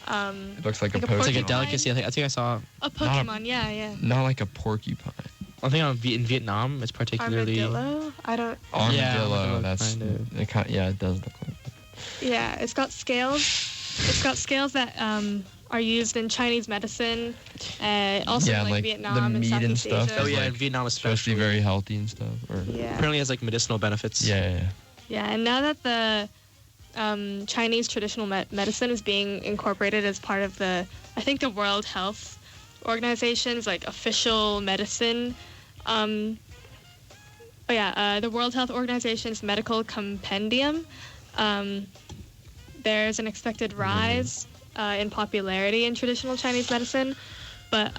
Speaker 3: It looks like a
Speaker 2: It's like a
Speaker 3: Pokemon.
Speaker 2: delicacy. I think I saw...
Speaker 1: A Pokemon, yeah.
Speaker 3: Not like a porcupine.
Speaker 2: I think in Vietnam, it's particularly...
Speaker 1: Armadillo? I don't...
Speaker 3: Armadillo.
Speaker 2: armadillo,
Speaker 3: That's
Speaker 2: kind of.
Speaker 3: it does look like that.
Speaker 1: Yeah, it's got scales. It's got scales that are used in Chinese medicine, also
Speaker 3: Yeah,
Speaker 1: in like
Speaker 3: like
Speaker 1: Vietnam
Speaker 3: the
Speaker 1: and
Speaker 3: meat and
Speaker 1: Southeast
Speaker 3: stuff
Speaker 1: Asia.
Speaker 2: Oh, yeah,
Speaker 3: like,
Speaker 2: in Vietnam
Speaker 3: Supposed to be
Speaker 2: especially.
Speaker 3: very healthy and stuff. Or
Speaker 1: Yeah.
Speaker 2: Apparently has, like, medicinal benefits.
Speaker 3: yeah.
Speaker 1: Yeah, and now that the Chinese traditional medicine is being incorporated as part of the World Health Organization's like official medicine. The World Health Organization's medical compendium. There's an expected rise in popularity in traditional Chinese medicine, but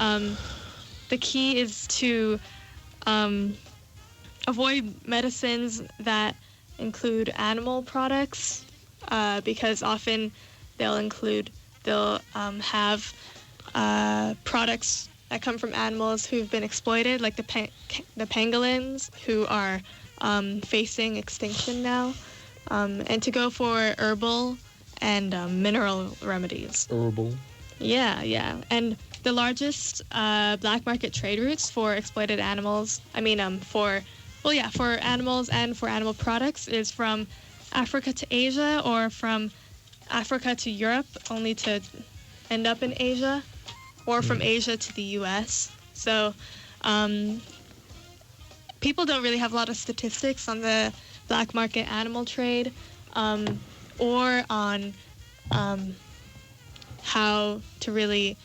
Speaker 1: the key is to avoid medicines that include animal products, because often they'll have products that come from animals who've been exploited, like the pangolins, who are facing extinction now, and to go for herbal and mineral remedies.
Speaker 2: Herbal.
Speaker 1: Yeah. And the largest black market trade routes for exploited animals, for animals and for animal products, is from Africa to Asia or from Africa to Europe, only to end up in Asia, or from Asia to the U.S. So people don't really have a lot of statistics on the black market animal trade, or on how to really...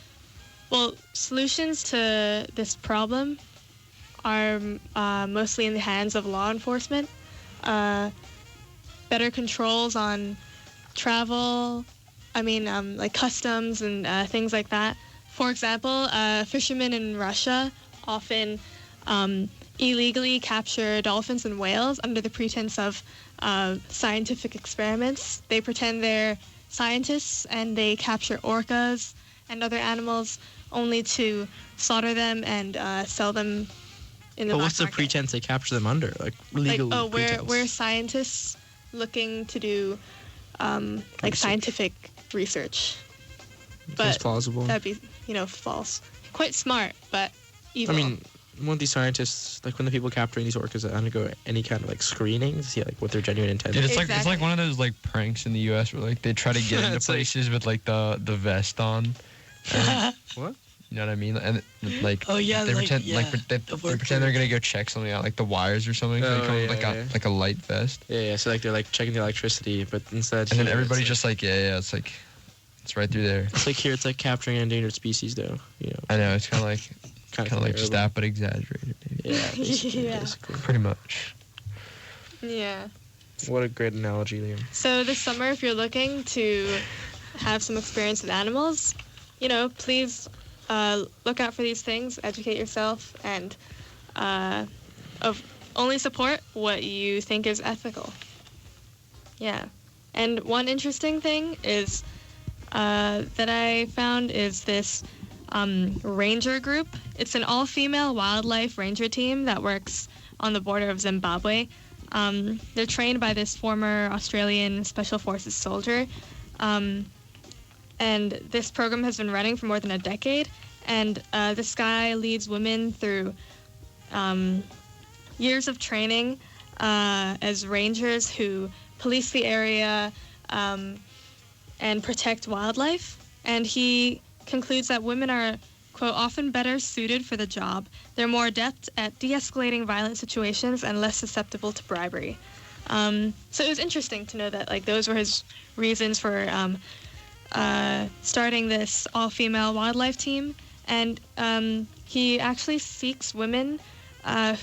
Speaker 1: Well, solutions to this problem are mostly in the hands of law enforcement. Better controls on travel, like customs and things like that. For example, fishermen in Russia often illegally capture dolphins and whales under the pretense of scientific experiments. They pretend they're scientists and they capture orcas and other animals only to slaughter them and sell them in the
Speaker 2: But
Speaker 1: black
Speaker 2: what's the
Speaker 1: market.
Speaker 2: pretense they capture them under? Like legal pretense.
Speaker 1: We're scientists looking to do like scientific research.
Speaker 2: Seems
Speaker 1: But
Speaker 2: plausible.
Speaker 1: that'd be, false. Quite smart, but evil.
Speaker 2: Won't these scientists, like when the people capturing these orcas, undergo any kind of like screening to see like what their genuine intent
Speaker 3: Dude,
Speaker 2: is?
Speaker 3: it's
Speaker 1: Exactly.
Speaker 3: like one of those like pranks in the U.S. where like they try to get into
Speaker 2: It's like-
Speaker 3: places with like the vest on. And,
Speaker 2: What?
Speaker 3: you know what I mean? And like
Speaker 4: Oh, yeah,
Speaker 3: they
Speaker 4: like,
Speaker 3: pretend
Speaker 4: yeah,
Speaker 3: they
Speaker 4: the
Speaker 3: pretend they're gonna go check something out, like the wires or something. So
Speaker 2: Oh,
Speaker 3: they come with
Speaker 2: yeah.
Speaker 3: like a light vest,
Speaker 2: Yeah. So like they're like checking the electricity, but instead.
Speaker 3: and then
Speaker 2: here,
Speaker 3: everybody's
Speaker 2: it's
Speaker 3: just like it's like it's right through there.
Speaker 2: It's like here, it's like capturing an endangered species, though.
Speaker 3: I know it's kind of like
Speaker 2: comparable.
Speaker 3: just that, but exaggerated, maybe.
Speaker 2: Yeah. Basically,
Speaker 1: Yeah.
Speaker 2: basically.
Speaker 3: Pretty much.
Speaker 1: yeah.
Speaker 2: What a great analogy, Liam.
Speaker 1: So this summer, if you're looking to have some experience with animals, please look out for these things, educate yourself, and only support what you think is ethical. Yeah. And one interesting thing is that I found is this ranger group. It's an all-female wildlife ranger team that works on the border of Zimbabwe. They're trained by this former Australian Special Forces soldier. And this program has been running for more than a decade. And this guy leads women through years of training as rangers who police the area and protect wildlife. And he concludes that women are, quote, often better suited for the job. They're more adept at de-escalating violent situations and less susceptible to bribery. So it was interesting to know that those were his reasons for starting this all-female wildlife team. And he actually seeks women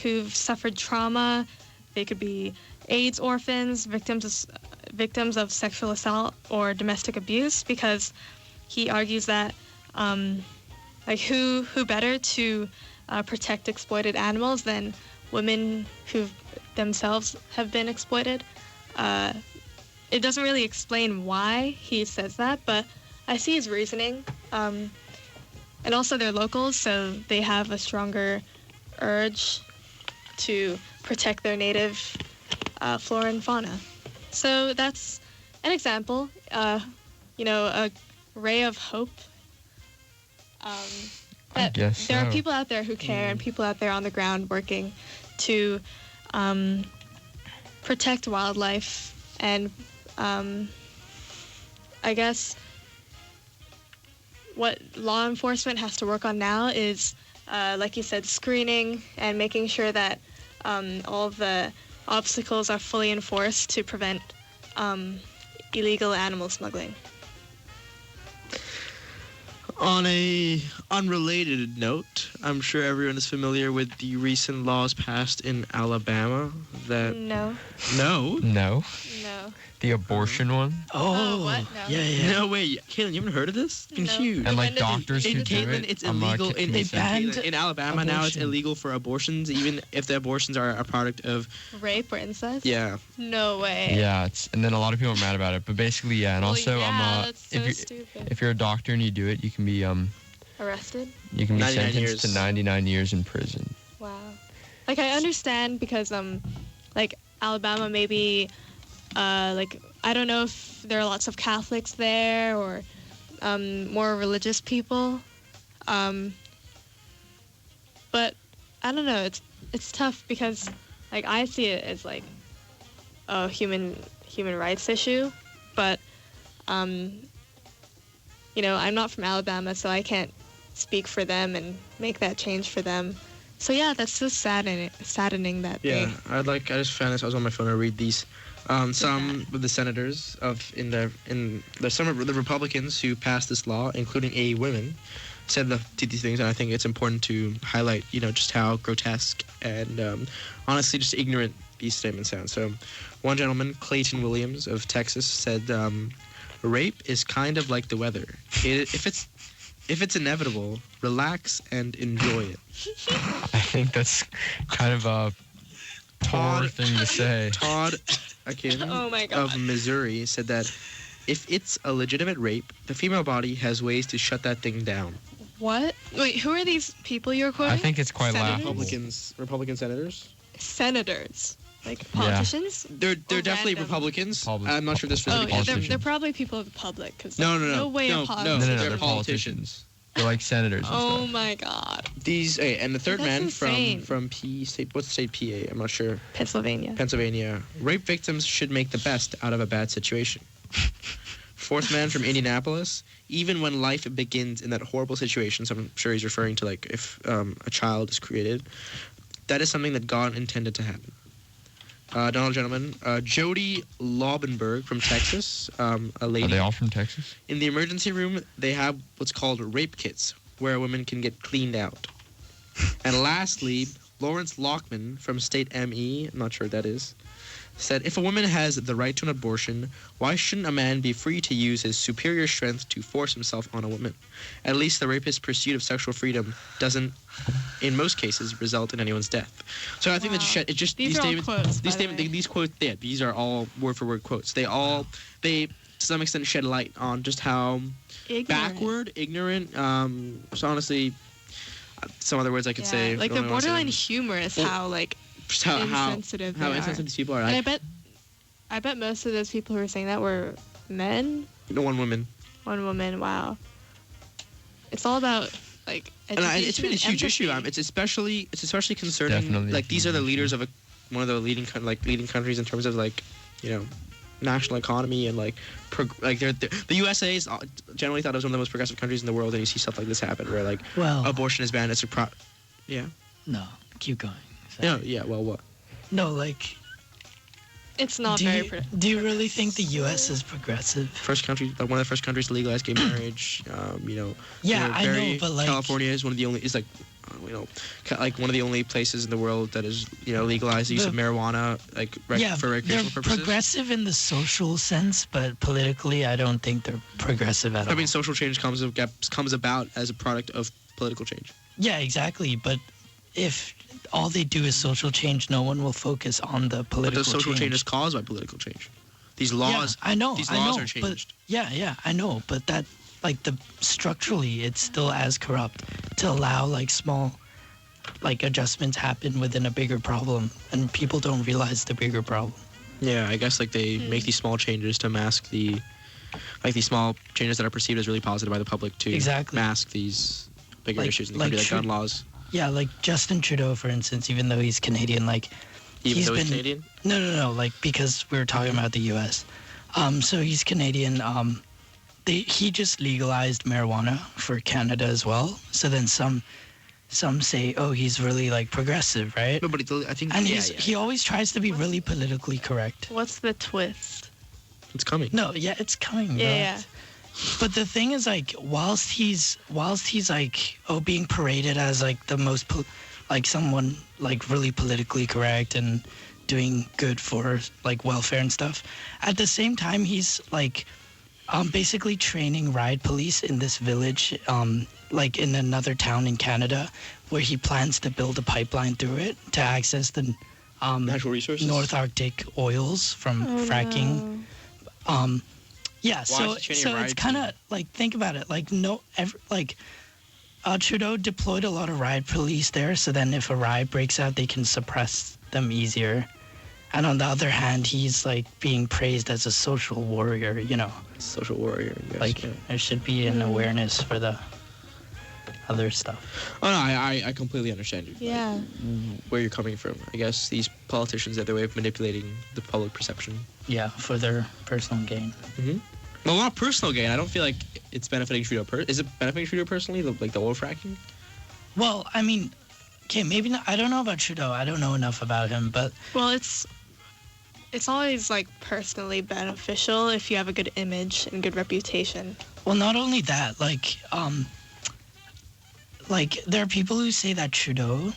Speaker 1: who've suffered trauma. They could be AIDS orphans, victims of sexual assault or domestic abuse, because he argues that who better to protect exploited animals than women who themselves have been exploited. It doesn't really explain why he says that, but I see his reasoning. And also they're locals, so they have a stronger urge to protect their native flora and fauna. So that's an example, a ray of hope.
Speaker 3: I guess
Speaker 1: there are
Speaker 3: so.
Speaker 1: people out there who care, and people out there on the ground working to protect wildlife. And I guess what law enforcement has to work on now is, like you said, screening and making sure that all of the obstacles are fully enforced to prevent illegal animal smuggling.
Speaker 2: On a unrelated note, I'm sure everyone is familiar with the recent laws passed in Alabama that...
Speaker 1: No.
Speaker 2: No?
Speaker 3: No.
Speaker 1: No.
Speaker 3: The abortion one.
Speaker 1: Oh, what? No.
Speaker 4: Yeah.
Speaker 2: No, wait. Caitlin, you haven't heard of this? It's
Speaker 1: No.
Speaker 2: huge.
Speaker 3: And like
Speaker 1: When did it-
Speaker 3: doctors
Speaker 2: In
Speaker 3: who do
Speaker 2: Caitlin,
Speaker 3: it.
Speaker 2: it's
Speaker 3: I'm,
Speaker 2: illegal.
Speaker 3: kicking
Speaker 4: They
Speaker 3: myself.
Speaker 4: banned
Speaker 2: In Alabama now, it's
Speaker 4: abortion.
Speaker 2: illegal for abortions, even if the abortions are a product of...
Speaker 1: Rape or incest?
Speaker 2: Yeah.
Speaker 1: No way.
Speaker 3: Yeah, and then a lot of people are mad about it. But basically, yeah. And
Speaker 1: Well,
Speaker 3: also,
Speaker 1: yeah, that's so
Speaker 3: if you
Speaker 1: stupid.
Speaker 3: if you're a doctor and you do it, you can be
Speaker 1: Arrested?
Speaker 3: 99 sentenced
Speaker 2: years.
Speaker 3: to 99 years in prison.
Speaker 1: Wow. Like, I understand because, like, Alabama maybe, like, I don't know if there are lots of Catholics there or more religious people. But I don't know. It's tough because, like, I see it as, like, a human rights issue. But, I'm not from Alabama, so I can't speak for them and make that change for them. So yeah, that's so saddening that
Speaker 2: Yeah,
Speaker 1: they...
Speaker 2: I just found this. I was on my phone to read these. Some of the senators some of the Republicans who passed this law, including a woman, said these things, and I think it's important to highlight, just how grotesque and honestly just ignorant these statements sound. So, one gentleman, Clayton Williams of Texas, said, "Rape is kind of like the weather. If it's inevitable, relax and enjoy it."
Speaker 3: I think that's kind of a poor thing to say.
Speaker 2: Todd Akin
Speaker 1: Oh my God.
Speaker 2: of Missouri said that if it's a legitimate rape, the female body has ways to shut that thing down.
Speaker 1: What? Wait, who are these people you're quoting?
Speaker 3: I think it's quite
Speaker 1: Senators?
Speaker 3: laughable.
Speaker 2: Republican senators.
Speaker 1: Senators. Like politicians?
Speaker 2: They're definitely
Speaker 1: random?
Speaker 2: Republicans.
Speaker 3: Public-
Speaker 2: I'm not sure this
Speaker 1: Oh,
Speaker 2: specific
Speaker 1: yeah,
Speaker 3: politicians.
Speaker 1: they're probably people of the public. Cause
Speaker 2: No,
Speaker 1: no way
Speaker 2: no,
Speaker 1: of
Speaker 2: no,
Speaker 1: politics.
Speaker 3: No,
Speaker 2: they're
Speaker 3: they're politicians. They're like senators and
Speaker 1: Oh
Speaker 3: stuff.
Speaker 1: my God.
Speaker 2: These and the third
Speaker 1: That's
Speaker 2: man
Speaker 1: insane.
Speaker 2: from P state. What's the state? PA. I'm not sure.
Speaker 1: Pennsylvania.
Speaker 2: Pennsylvania. Rape victims should make the best out of a bad situation. Fourth man from Indianapolis. Even when life begins in that horrible situation, so I'm sure he's referring to like if a child is created, that is something that God intended to happen. Donald gentleman, Jody Laubenberg from Texas, a lady.
Speaker 3: Are they all from Texas?
Speaker 2: In the emergency room, they have what's called rape kits, where a woman can get cleaned out. And lastly, Lawrence Lockman from State ME, I'm not sure what that is, said, if a woman has the right to an abortion, why shouldn't a man be free to use his superior strength to force himself on a woman? At least the rapist's pursuit of sexual freedom doesn't, in most cases, result in anyone's death. So I think
Speaker 1: Wow.
Speaker 2: that just
Speaker 1: These are all
Speaker 2: statements,
Speaker 1: quotes, by the way.
Speaker 2: these quotes, yeah, these are all word for word quotes. They to some extent shed light on just how
Speaker 1: Ignorant.
Speaker 2: backward, ignorant, so honestly, some other words I could
Speaker 1: Yeah,
Speaker 2: say. if
Speaker 1: like
Speaker 2: you
Speaker 1: they're
Speaker 2: don't wanna say
Speaker 1: borderline
Speaker 2: them.
Speaker 1: humorous.
Speaker 2: Well,
Speaker 1: How like
Speaker 2: Just how
Speaker 1: insensitive they are.
Speaker 2: insensitive these people are.
Speaker 1: And I bet most of those people who were saying that were men.
Speaker 2: No one woman.
Speaker 1: One woman. Wow. It's all about like
Speaker 2: And
Speaker 1: education
Speaker 2: it's been a
Speaker 1: and
Speaker 2: huge issue.
Speaker 1: empathy.
Speaker 2: It's especially concerning.
Speaker 3: Definitely a
Speaker 2: Like these are the
Speaker 3: huge
Speaker 2: leaders of one of the leading countries in terms of like, national economy and like the USA is generally thought of as one of the most progressive countries in the world, and you see stuff like this happen where like
Speaker 4: Well,
Speaker 2: abortion is banned. It's yeah.
Speaker 4: no, keep going.
Speaker 2: No, yeah. Well, what?
Speaker 4: No, like,
Speaker 1: It's not
Speaker 4: do
Speaker 1: very.
Speaker 4: you, do you really think the U.S. is progressive?
Speaker 2: First country, like one of the first countries to legalize gay marriage.
Speaker 4: Yeah,
Speaker 2: we're
Speaker 4: I know,
Speaker 2: very-
Speaker 4: but like,
Speaker 2: California is one of the only like one of the only places in the world that is legalized the use of marijuana for recreational
Speaker 4: they're
Speaker 2: purposes.
Speaker 4: progressive in the social sense, but politically, I don't think they're progressive at all.
Speaker 2: I mean, social change comes about as a product of political change.
Speaker 4: Yeah, exactly. But if all they do is social change. No one will focus on the
Speaker 2: But
Speaker 4: political
Speaker 2: the social change
Speaker 4: change
Speaker 2: is caused by political change. These laws,
Speaker 4: I know.
Speaker 2: these
Speaker 4: I
Speaker 2: laws
Speaker 4: know,
Speaker 2: are changed.
Speaker 4: But I know. But that, like, structurally, it's still as corrupt to allow like small, like, adjustments happen within a bigger problem, and people don't realize the bigger problem.
Speaker 2: Yeah, I guess like they make these small changes to mask these small changes that are perceived as really positive by the public to
Speaker 4: Exactly.
Speaker 2: mask these bigger
Speaker 4: Like-
Speaker 2: issues. And
Speaker 4: like
Speaker 2: like
Speaker 4: Tru-
Speaker 2: gun laws.
Speaker 4: Yeah, like Justin Trudeau, for instance, even though he's Canadian, like
Speaker 2: Even though he's
Speaker 4: been-
Speaker 2: Canadian?
Speaker 4: No, like, because we were talking about the U.S. So he's Canadian. He just legalized marijuana for Canada as well. So then some say, oh, he's really like progressive, right?
Speaker 2: No, but I think
Speaker 4: And
Speaker 2: yeah,
Speaker 4: he always tries to be really politically correct.
Speaker 1: What's the twist?
Speaker 2: it's coming.
Speaker 4: No, yeah, it's coming. bro.
Speaker 1: Yeah.
Speaker 4: But the thing is, like, whilst he's like, being paraded as like the most like someone like really politically correct and doing good for like welfare and stuff, at the same time he's like basically training riot police in this village, like in another town in Canada, where he plans to build a pipeline through it to access the
Speaker 2: Natural resources?
Speaker 4: North Arctic oils from fracking. Yeah,
Speaker 2: Why is he training a
Speaker 4: it's
Speaker 2: riot
Speaker 4: kind of
Speaker 2: team?
Speaker 4: like, think about it. Like, Trudeau deployed a lot of riot police there, so then if a riot breaks out, they can suppress them easier. And on the other hand, he's like being praised as a social warrior. You know,
Speaker 2: Social warrior. I guess,
Speaker 4: like
Speaker 2: yeah.
Speaker 4: there should be an awareness for the other stuff.
Speaker 2: Oh no, I completely understand you.
Speaker 1: Yeah.
Speaker 2: Where you're coming from. I guess these politicians have their way of manipulating the public perception.
Speaker 4: Yeah, for their personal gain.
Speaker 2: Well, not personal gain. I don't feel like it's benefiting Trudeau. Is it benefiting Trudeau personally? Like the oil fracking?
Speaker 4: Well, I mean, okay, maybe not. I don't know about Trudeau. I don't know enough about him, but
Speaker 1: Well, it's always like personally beneficial if you have a good image and good reputation.
Speaker 4: well, not only that, like there are people who say that Trudeau,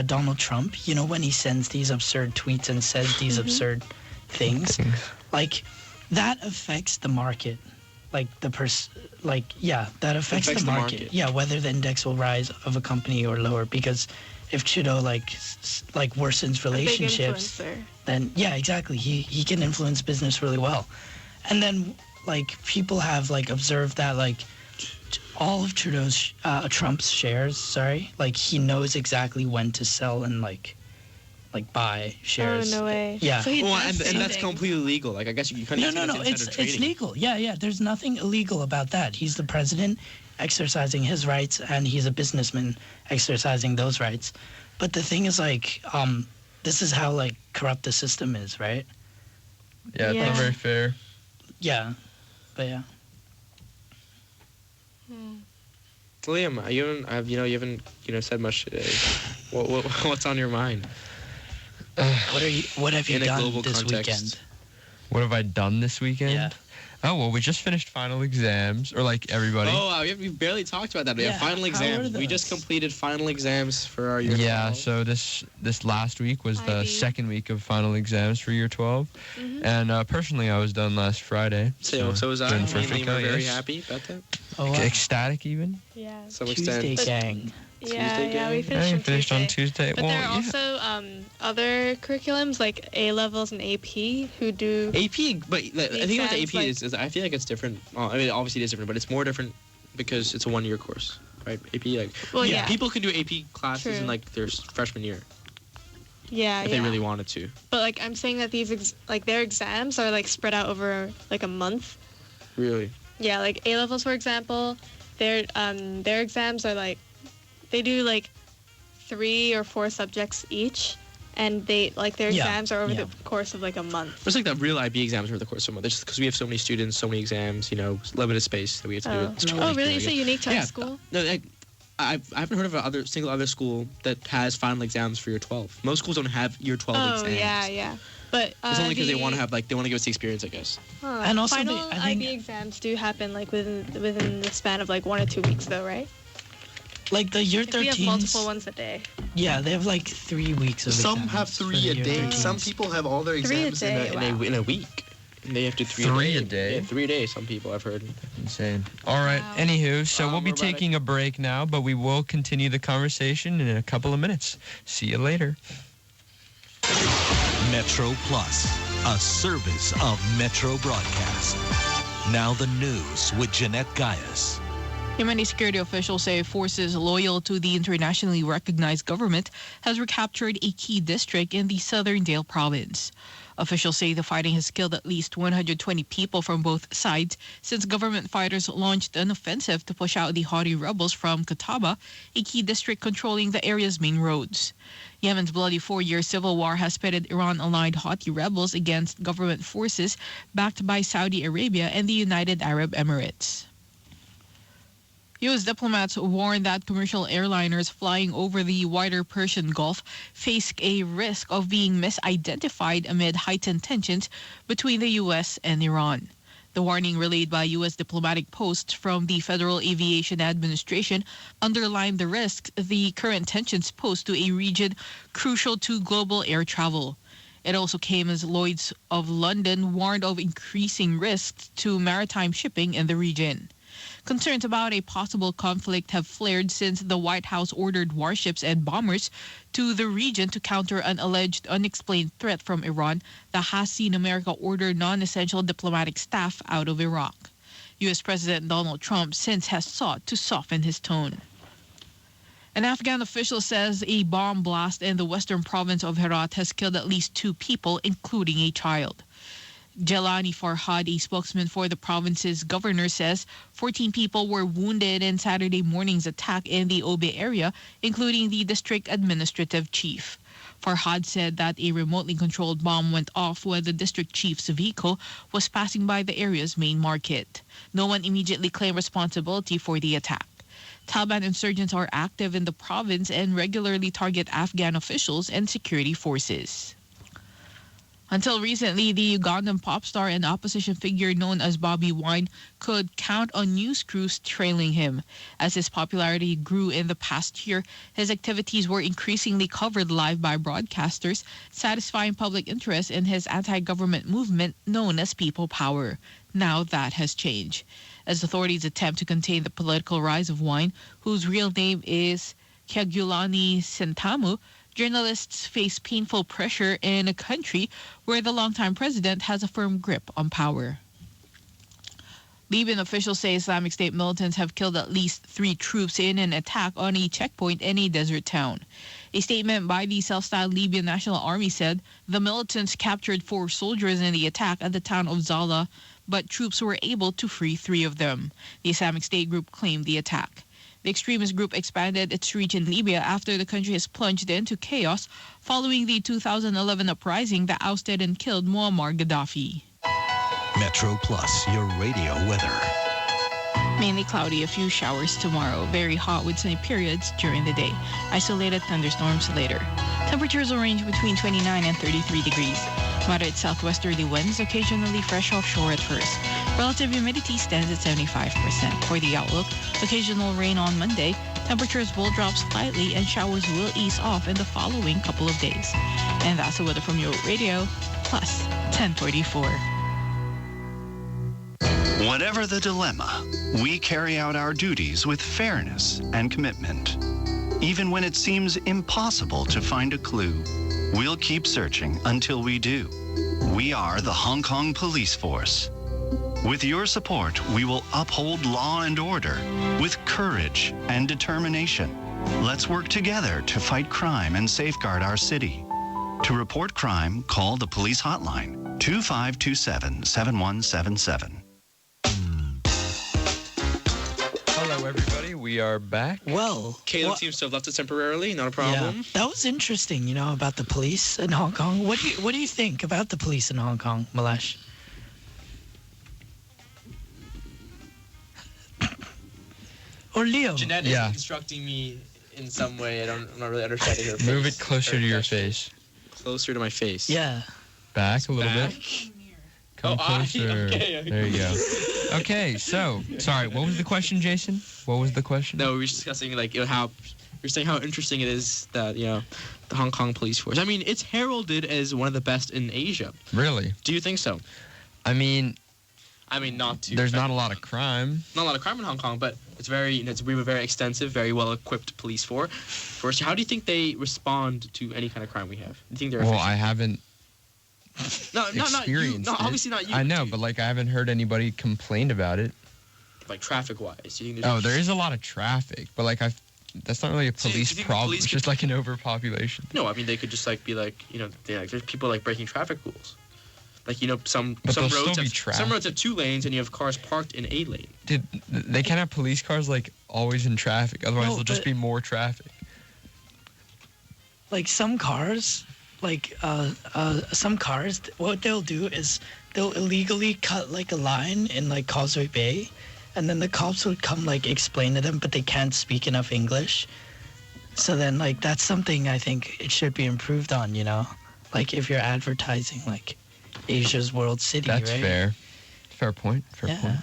Speaker 4: Donald Trump, you know, when he sends these absurd tweets and says these absurd things, like that affects the market. That affects
Speaker 2: Affects
Speaker 4: the
Speaker 2: the
Speaker 4: market.
Speaker 2: market.
Speaker 4: Yeah, whether the index will rise of a company or lower, because if Trudeau worsens
Speaker 1: A big
Speaker 4: relationships,
Speaker 1: influencer.
Speaker 4: then yeah, exactly, he can influence business really well. And then like people have like observed that like all of Trump's shares, like he knows exactly when to sell and like buy shares.
Speaker 1: Oh, no way.
Speaker 4: Yeah.
Speaker 1: So he
Speaker 2: Well,
Speaker 1: does
Speaker 2: and that's
Speaker 1: trading.
Speaker 2: completely legal. Like I guess you kind of
Speaker 4: No, it's legal. Yeah, there's nothing illegal about that. He's the president exercising his rights, and he's a businessman exercising those rights. But the thing is, like, this is how like corrupt the system is, right?
Speaker 3: Yeah, it's
Speaker 1: Yeah.
Speaker 3: not very fair.
Speaker 4: Yeah, but yeah.
Speaker 2: Liam, you haven't said much today. What's on your mind?
Speaker 4: What have you
Speaker 2: In a
Speaker 4: done
Speaker 2: global
Speaker 4: this
Speaker 2: context.
Speaker 4: weekend?
Speaker 3: What have I done this weekend?
Speaker 4: Yeah.
Speaker 3: Oh, well, we just finished final exams, or like everybody.
Speaker 2: Oh, wow, we barely talked about that. We
Speaker 4: Yeah,
Speaker 2: have final
Speaker 4: how
Speaker 2: exams.
Speaker 4: are
Speaker 2: We just
Speaker 4: those?
Speaker 2: completed final exams for our year
Speaker 3: Yeah,
Speaker 2: 12.
Speaker 3: so this last week was the
Speaker 1: IB.
Speaker 3: second week of final exams for year 12. And personally, I was done last Friday.
Speaker 2: So was I.
Speaker 3: doing
Speaker 2: Me
Speaker 3: first
Speaker 2: and
Speaker 3: week,
Speaker 2: Liam were
Speaker 3: I
Speaker 2: very
Speaker 3: guess.
Speaker 2: happy about that.
Speaker 4: Oh, wow.
Speaker 3: Ecstatic even.
Speaker 1: Yeah.
Speaker 2: To some
Speaker 4: Tuesday
Speaker 2: extent.
Speaker 4: gang.
Speaker 1: Yeah, we
Speaker 2: gang?
Speaker 1: finished,
Speaker 3: I
Speaker 1: on
Speaker 3: finished
Speaker 1: Tuesday.
Speaker 3: on Tuesday.
Speaker 1: But
Speaker 3: well,
Speaker 1: there are
Speaker 3: yeah.
Speaker 1: also other curriculums like A levels and AP who do.
Speaker 2: AP, but the thing with the
Speaker 1: exams,
Speaker 2: AP is I feel like it's different. Well, I mean, obviously it is different, but it's more different because it's a one-year course, right? AP, like,
Speaker 1: Well, yeah.
Speaker 2: people can do AP classes
Speaker 1: True.
Speaker 2: in like their freshman year
Speaker 1: Yeah,
Speaker 2: if
Speaker 1: yeah.
Speaker 2: they really wanted to.
Speaker 1: But like I'm saying that these their exams are like spread out over like a month.
Speaker 2: Really?
Speaker 1: Yeah, like A levels for example, their exams are like they do like 3 or 4 subjects each, and they like their
Speaker 4: Yeah,
Speaker 1: exams are over
Speaker 4: yeah.
Speaker 1: the course of like a month.
Speaker 2: It's like the real IB exams over the course of a month. It's just because we have so many students, so many exams, limited space that we have to do it. It's
Speaker 1: Oh,
Speaker 2: really
Speaker 1: really?
Speaker 2: big.
Speaker 1: So unique to
Speaker 2: Yeah.
Speaker 1: our school?
Speaker 2: No, I haven't heard of a single other school that has final exams for year 12. Most schools don't have year 12
Speaker 1: Oh,
Speaker 2: exams.
Speaker 1: yeah. But
Speaker 2: It's only because they want to have they want to give us the experience, I guess.
Speaker 4: And also
Speaker 1: final
Speaker 4: I think-
Speaker 1: IB exams do happen like within the span of like 1 or 2 weeks though, right?
Speaker 4: Like the year
Speaker 1: Like, we have
Speaker 4: 13s.
Speaker 1: multiple ones a day.
Speaker 4: Yeah, they have like 3 weeks of
Speaker 2: Some
Speaker 4: exams
Speaker 2: have
Speaker 4: for
Speaker 2: 3
Speaker 4: the
Speaker 2: a
Speaker 4: year
Speaker 2: day.
Speaker 4: 13s.
Speaker 2: Some people have all their
Speaker 1: 3 a
Speaker 2: exams
Speaker 1: day, wow.
Speaker 2: in a week. They have to do
Speaker 3: Three a day?
Speaker 2: Yeah, 3 days. Some people I've heard.
Speaker 3: Insane. All right.
Speaker 1: Wow.
Speaker 3: Anywho, so we'll be
Speaker 2: we're about
Speaker 3: taking a break now, but we will continue the conversation in a couple of minutes. See you later.
Speaker 8: Metro Plus, a service of Metro Broadcast. Now the news with Jeanette Gaius.
Speaker 5: Yemeni security officials say forces loyal to the internationally recognized government has recaptured a key district in the southern Dale province. Officials say the fighting has killed at least 120 people from both sides since government fighters launched an offensive to push out the Houthi rebels from Kataba, a key district controlling the area's main roads. Yemen's bloody 4-year civil war has pitted Iran-aligned Houthi rebels against government forces backed by Saudi Arabia and the United Arab Emirates. U.S. diplomats warn that commercial airliners flying over the wider Persian Gulf face a risk of being misidentified amid heightened tensions between the U.S. and Iran. The warning relayed by U.S. diplomatic posts from the Federal Aviation Administration underlined the risks the current tensions pose to a region crucial to global air travel. It also came as Lloyd's of London warned of increasing risks to maritime shipping in the region. Concerns about a possible conflict have flared since the White House ordered warships and bombers to the region to counter an alleged unexplained threat from Iran that has seen America order non-essential diplomatic staff out of Iraq. U.S. President Donald Trump since has sought to soften his tone. An Afghan official says a bomb blast in the western province of Herat has killed at least 2 people, including a child. Jelani Farhad, a spokesman for the province's governor, says 14 people were wounded in Saturday morning's attack in the Obe area, including the district administrative chief. Farhad said that a remotely controlled bomb went off when the district chief's vehicle was passing by the area's main market. No one immediately claimed responsibility for the attack. Taliban insurgents are active in the province and regularly target Afghan officials and security forces. Until recently, the Ugandan pop star and opposition figure known as Bobby Wine could count on news crews trailing him. As his popularity grew in the past year, his activities were increasingly covered live by broadcasters, satisfying public interest in his anti-government movement known as People Power. Now that has changed. As authorities attempt to contain the political rise of Wine, whose real name is Kyagulanyi Sentamu, journalists face painful pressure in a country where the longtime president has a firm grip on power. Libyan officials say Islamic State militants have killed at least 3 troops in an attack on a checkpoint in a desert town. A statement by the self-styled Libyan National Army said the militants captured 4 soldiers in the attack at the town of Zala, but troops were able to free 3 of them. The Islamic State group claimed the attack. The extremist group expanded its reach in Libya after the country has plunged into chaos following the 2011 uprising that ousted and killed Muammar Gaddafi.
Speaker 8: Metro Plus, your radio weather.
Speaker 5: Mainly cloudy, a few showers tomorrow. Very hot with sunny periods during the day. Isolated thunderstorms later. Temperatures will range between 29 and 33 degrees. Moderate southwesterly winds, occasionally fresh offshore at first. Relative humidity stands at 75%. For the outlook, occasional rain on Monday. Temperatures will drop slightly and showers will ease off in the following couple of days. And that's the weather from your radio, plus 1044.
Speaker 9: Whatever the dilemma, we carry out our duties with fairness and commitment. Even when it seems impossible to find a clue, we'll keep searching until we do. We are the Hong Kong Police Force. With your support, we will uphold law and order with courage and determination. Let's work together to fight crime and safeguard our city. To report crime, call the police hotline, 2527-7177.
Speaker 3: Hello, everybody. We are back.
Speaker 4: Well,
Speaker 2: Caleb seems to have left it temporarily. Not a problem.
Speaker 4: yeah, that was interesting, about the police in Hong Kong. What do you think about the police in Hong Kong, Malash? Or Leo?
Speaker 2: Jeanette
Speaker 3: Yeah.
Speaker 2: is instructing me in some way. I'm not really understanding her face.
Speaker 3: Move it closer to your face.
Speaker 2: Closer to my face.
Speaker 4: Yeah.
Speaker 3: Back a little
Speaker 2: Back.
Speaker 3: bit. Come
Speaker 2: Oh,
Speaker 3: closer.
Speaker 2: okay.
Speaker 3: There you go. Okay, so, sorry, what was the question, Jason? What was the question?
Speaker 2: No, we were discussing how you're saying how interesting it is that the Hong Kong police force. I mean, it's heralded as one of the best in Asia.
Speaker 3: Really?
Speaker 2: Do you think so?
Speaker 3: I mean,
Speaker 2: not to.
Speaker 3: there's not a lot of crime.
Speaker 2: Not a lot of crime in Hong Kong, but it's very, we have a very extensive, very well-equipped police force. First, how do you think they respond to any kind of crime we have? Do you think they're
Speaker 3: Well,
Speaker 2: efficient?
Speaker 3: I haven't
Speaker 2: not you.
Speaker 3: experienced
Speaker 2: No,
Speaker 3: it.
Speaker 2: obviously not you.
Speaker 3: I know, but like I haven't heard anybody complain about it.
Speaker 2: like traffic-wise, do you think
Speaker 3: Oh, there is a lot of traffic, but like that's not really a
Speaker 2: So you
Speaker 3: police
Speaker 2: think the
Speaker 3: problem.
Speaker 2: police
Speaker 3: It's
Speaker 2: could-
Speaker 3: just like an overpopulation.
Speaker 2: No, I mean they could just like be like, there's people like breaking traffic rules. Like some
Speaker 3: But
Speaker 2: some
Speaker 3: there'll
Speaker 2: roads
Speaker 3: still be
Speaker 2: have,
Speaker 3: traffic.
Speaker 2: some roads have 2 lanes and you have cars parked in a lane.
Speaker 3: Dude, they can't have police cars like always in traffic. Otherwise,
Speaker 4: No,
Speaker 3: there'll just
Speaker 4: but-
Speaker 3: be more traffic.
Speaker 4: Like some cars, what they'll do is they'll illegally cut like a line in like Causeway Bay, and then the cops would come like explain to them, but they can't speak enough English. So then like that's something I think it should be improved on, like if you're advertising like Asia's World City,
Speaker 3: That's
Speaker 4: right?
Speaker 3: fair. Fair point. Fair
Speaker 4: Yeah.
Speaker 3: point.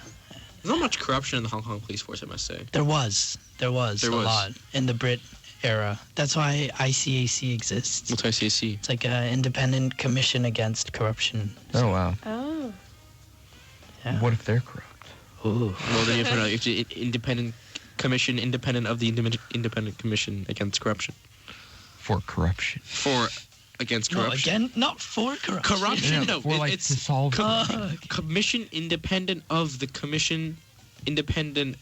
Speaker 2: There's not much corruption in the Hong Kong police force, I must say.
Speaker 4: There was a
Speaker 2: was.
Speaker 4: lot in the Brit era. That's why ICAC exists.
Speaker 2: What's ICAC?
Speaker 4: It's like an independent commission against corruption.
Speaker 3: Oh wow.
Speaker 1: Oh.
Speaker 4: Yeah.
Speaker 3: What if they're corrupt?
Speaker 4: Ooh.
Speaker 2: Well, then you have to know, if it's independent commission, independent of the independent commission against corruption.
Speaker 3: For corruption.
Speaker 2: Against
Speaker 4: No,
Speaker 2: corruption.
Speaker 4: again, not for corruption.
Speaker 2: Corruption?
Speaker 3: Yeah,
Speaker 2: No,
Speaker 3: for like
Speaker 2: it's
Speaker 3: to solve.
Speaker 2: commission independent of the commission, independent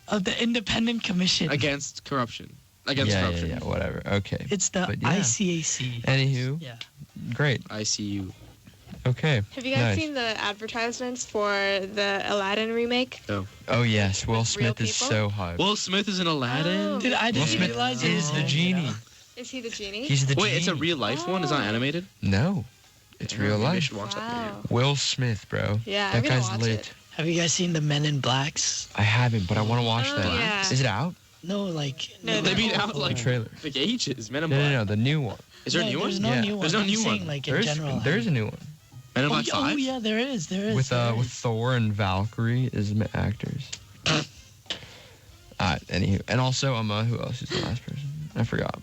Speaker 4: Of the independent commission.
Speaker 2: against corruption. Against
Speaker 3: yeah,
Speaker 2: corruption.
Speaker 3: yeah, whatever. Okay.
Speaker 4: It's the
Speaker 3: But yeah.
Speaker 4: ICAC.
Speaker 3: Anywho,
Speaker 4: Yeah.
Speaker 3: great.
Speaker 2: I see you.
Speaker 3: Okay.
Speaker 1: Have you guys
Speaker 3: nice.
Speaker 1: seen the advertisements for the Aladdin remake?
Speaker 3: Oh yes, Will
Speaker 1: With real
Speaker 3: Smith is
Speaker 1: people?
Speaker 3: so hyped.
Speaker 2: Will Smith is in Aladdin?
Speaker 1: Oh.
Speaker 4: Dude, I
Speaker 3: Will
Speaker 4: didn't
Speaker 3: Smith
Speaker 4: realize
Speaker 3: is the genie.
Speaker 1: Is he the genie?
Speaker 3: He's the
Speaker 2: Wait,
Speaker 3: genie.
Speaker 2: it's a real life one? It's not
Speaker 1: Oh.
Speaker 2: animated?
Speaker 3: No, it's
Speaker 2: Yeah,
Speaker 3: real
Speaker 2: maybe I
Speaker 3: life.
Speaker 2: should watch that video.
Speaker 1: Wow.
Speaker 3: Will Smith, bro.
Speaker 1: Yeah,
Speaker 3: that
Speaker 1: I'm gonna
Speaker 3: guy's
Speaker 1: watch
Speaker 3: lit.
Speaker 1: it.
Speaker 4: Have you guys seen the Men in Blacks?
Speaker 3: I haven't, but I want to watch
Speaker 1: Oh,
Speaker 3: that.
Speaker 1: yeah.
Speaker 3: Is it out?
Speaker 4: No, like
Speaker 1: No,
Speaker 2: They've been
Speaker 1: Oh.
Speaker 2: out
Speaker 3: The
Speaker 2: like
Speaker 3: trailer.
Speaker 2: ages. Men in
Speaker 3: No,
Speaker 2: Black.
Speaker 3: no, no, the new one.
Speaker 2: Is there a new
Speaker 4: There's
Speaker 2: one?
Speaker 4: no
Speaker 3: Yeah.
Speaker 4: new one.
Speaker 2: There's no
Speaker 4: I'm
Speaker 2: new
Speaker 4: saying,
Speaker 2: one.
Speaker 4: Like in
Speaker 3: There's
Speaker 4: general.
Speaker 3: there's a new one
Speaker 2: Men in
Speaker 4: Oh,
Speaker 2: Black
Speaker 4: yeah,
Speaker 2: 5?
Speaker 4: oh yeah, there is. There is.
Speaker 3: with
Speaker 4: there
Speaker 3: with
Speaker 4: is.
Speaker 3: Thor and Valkyrie as actors. Anywho, and also who else is the last person? I forgot.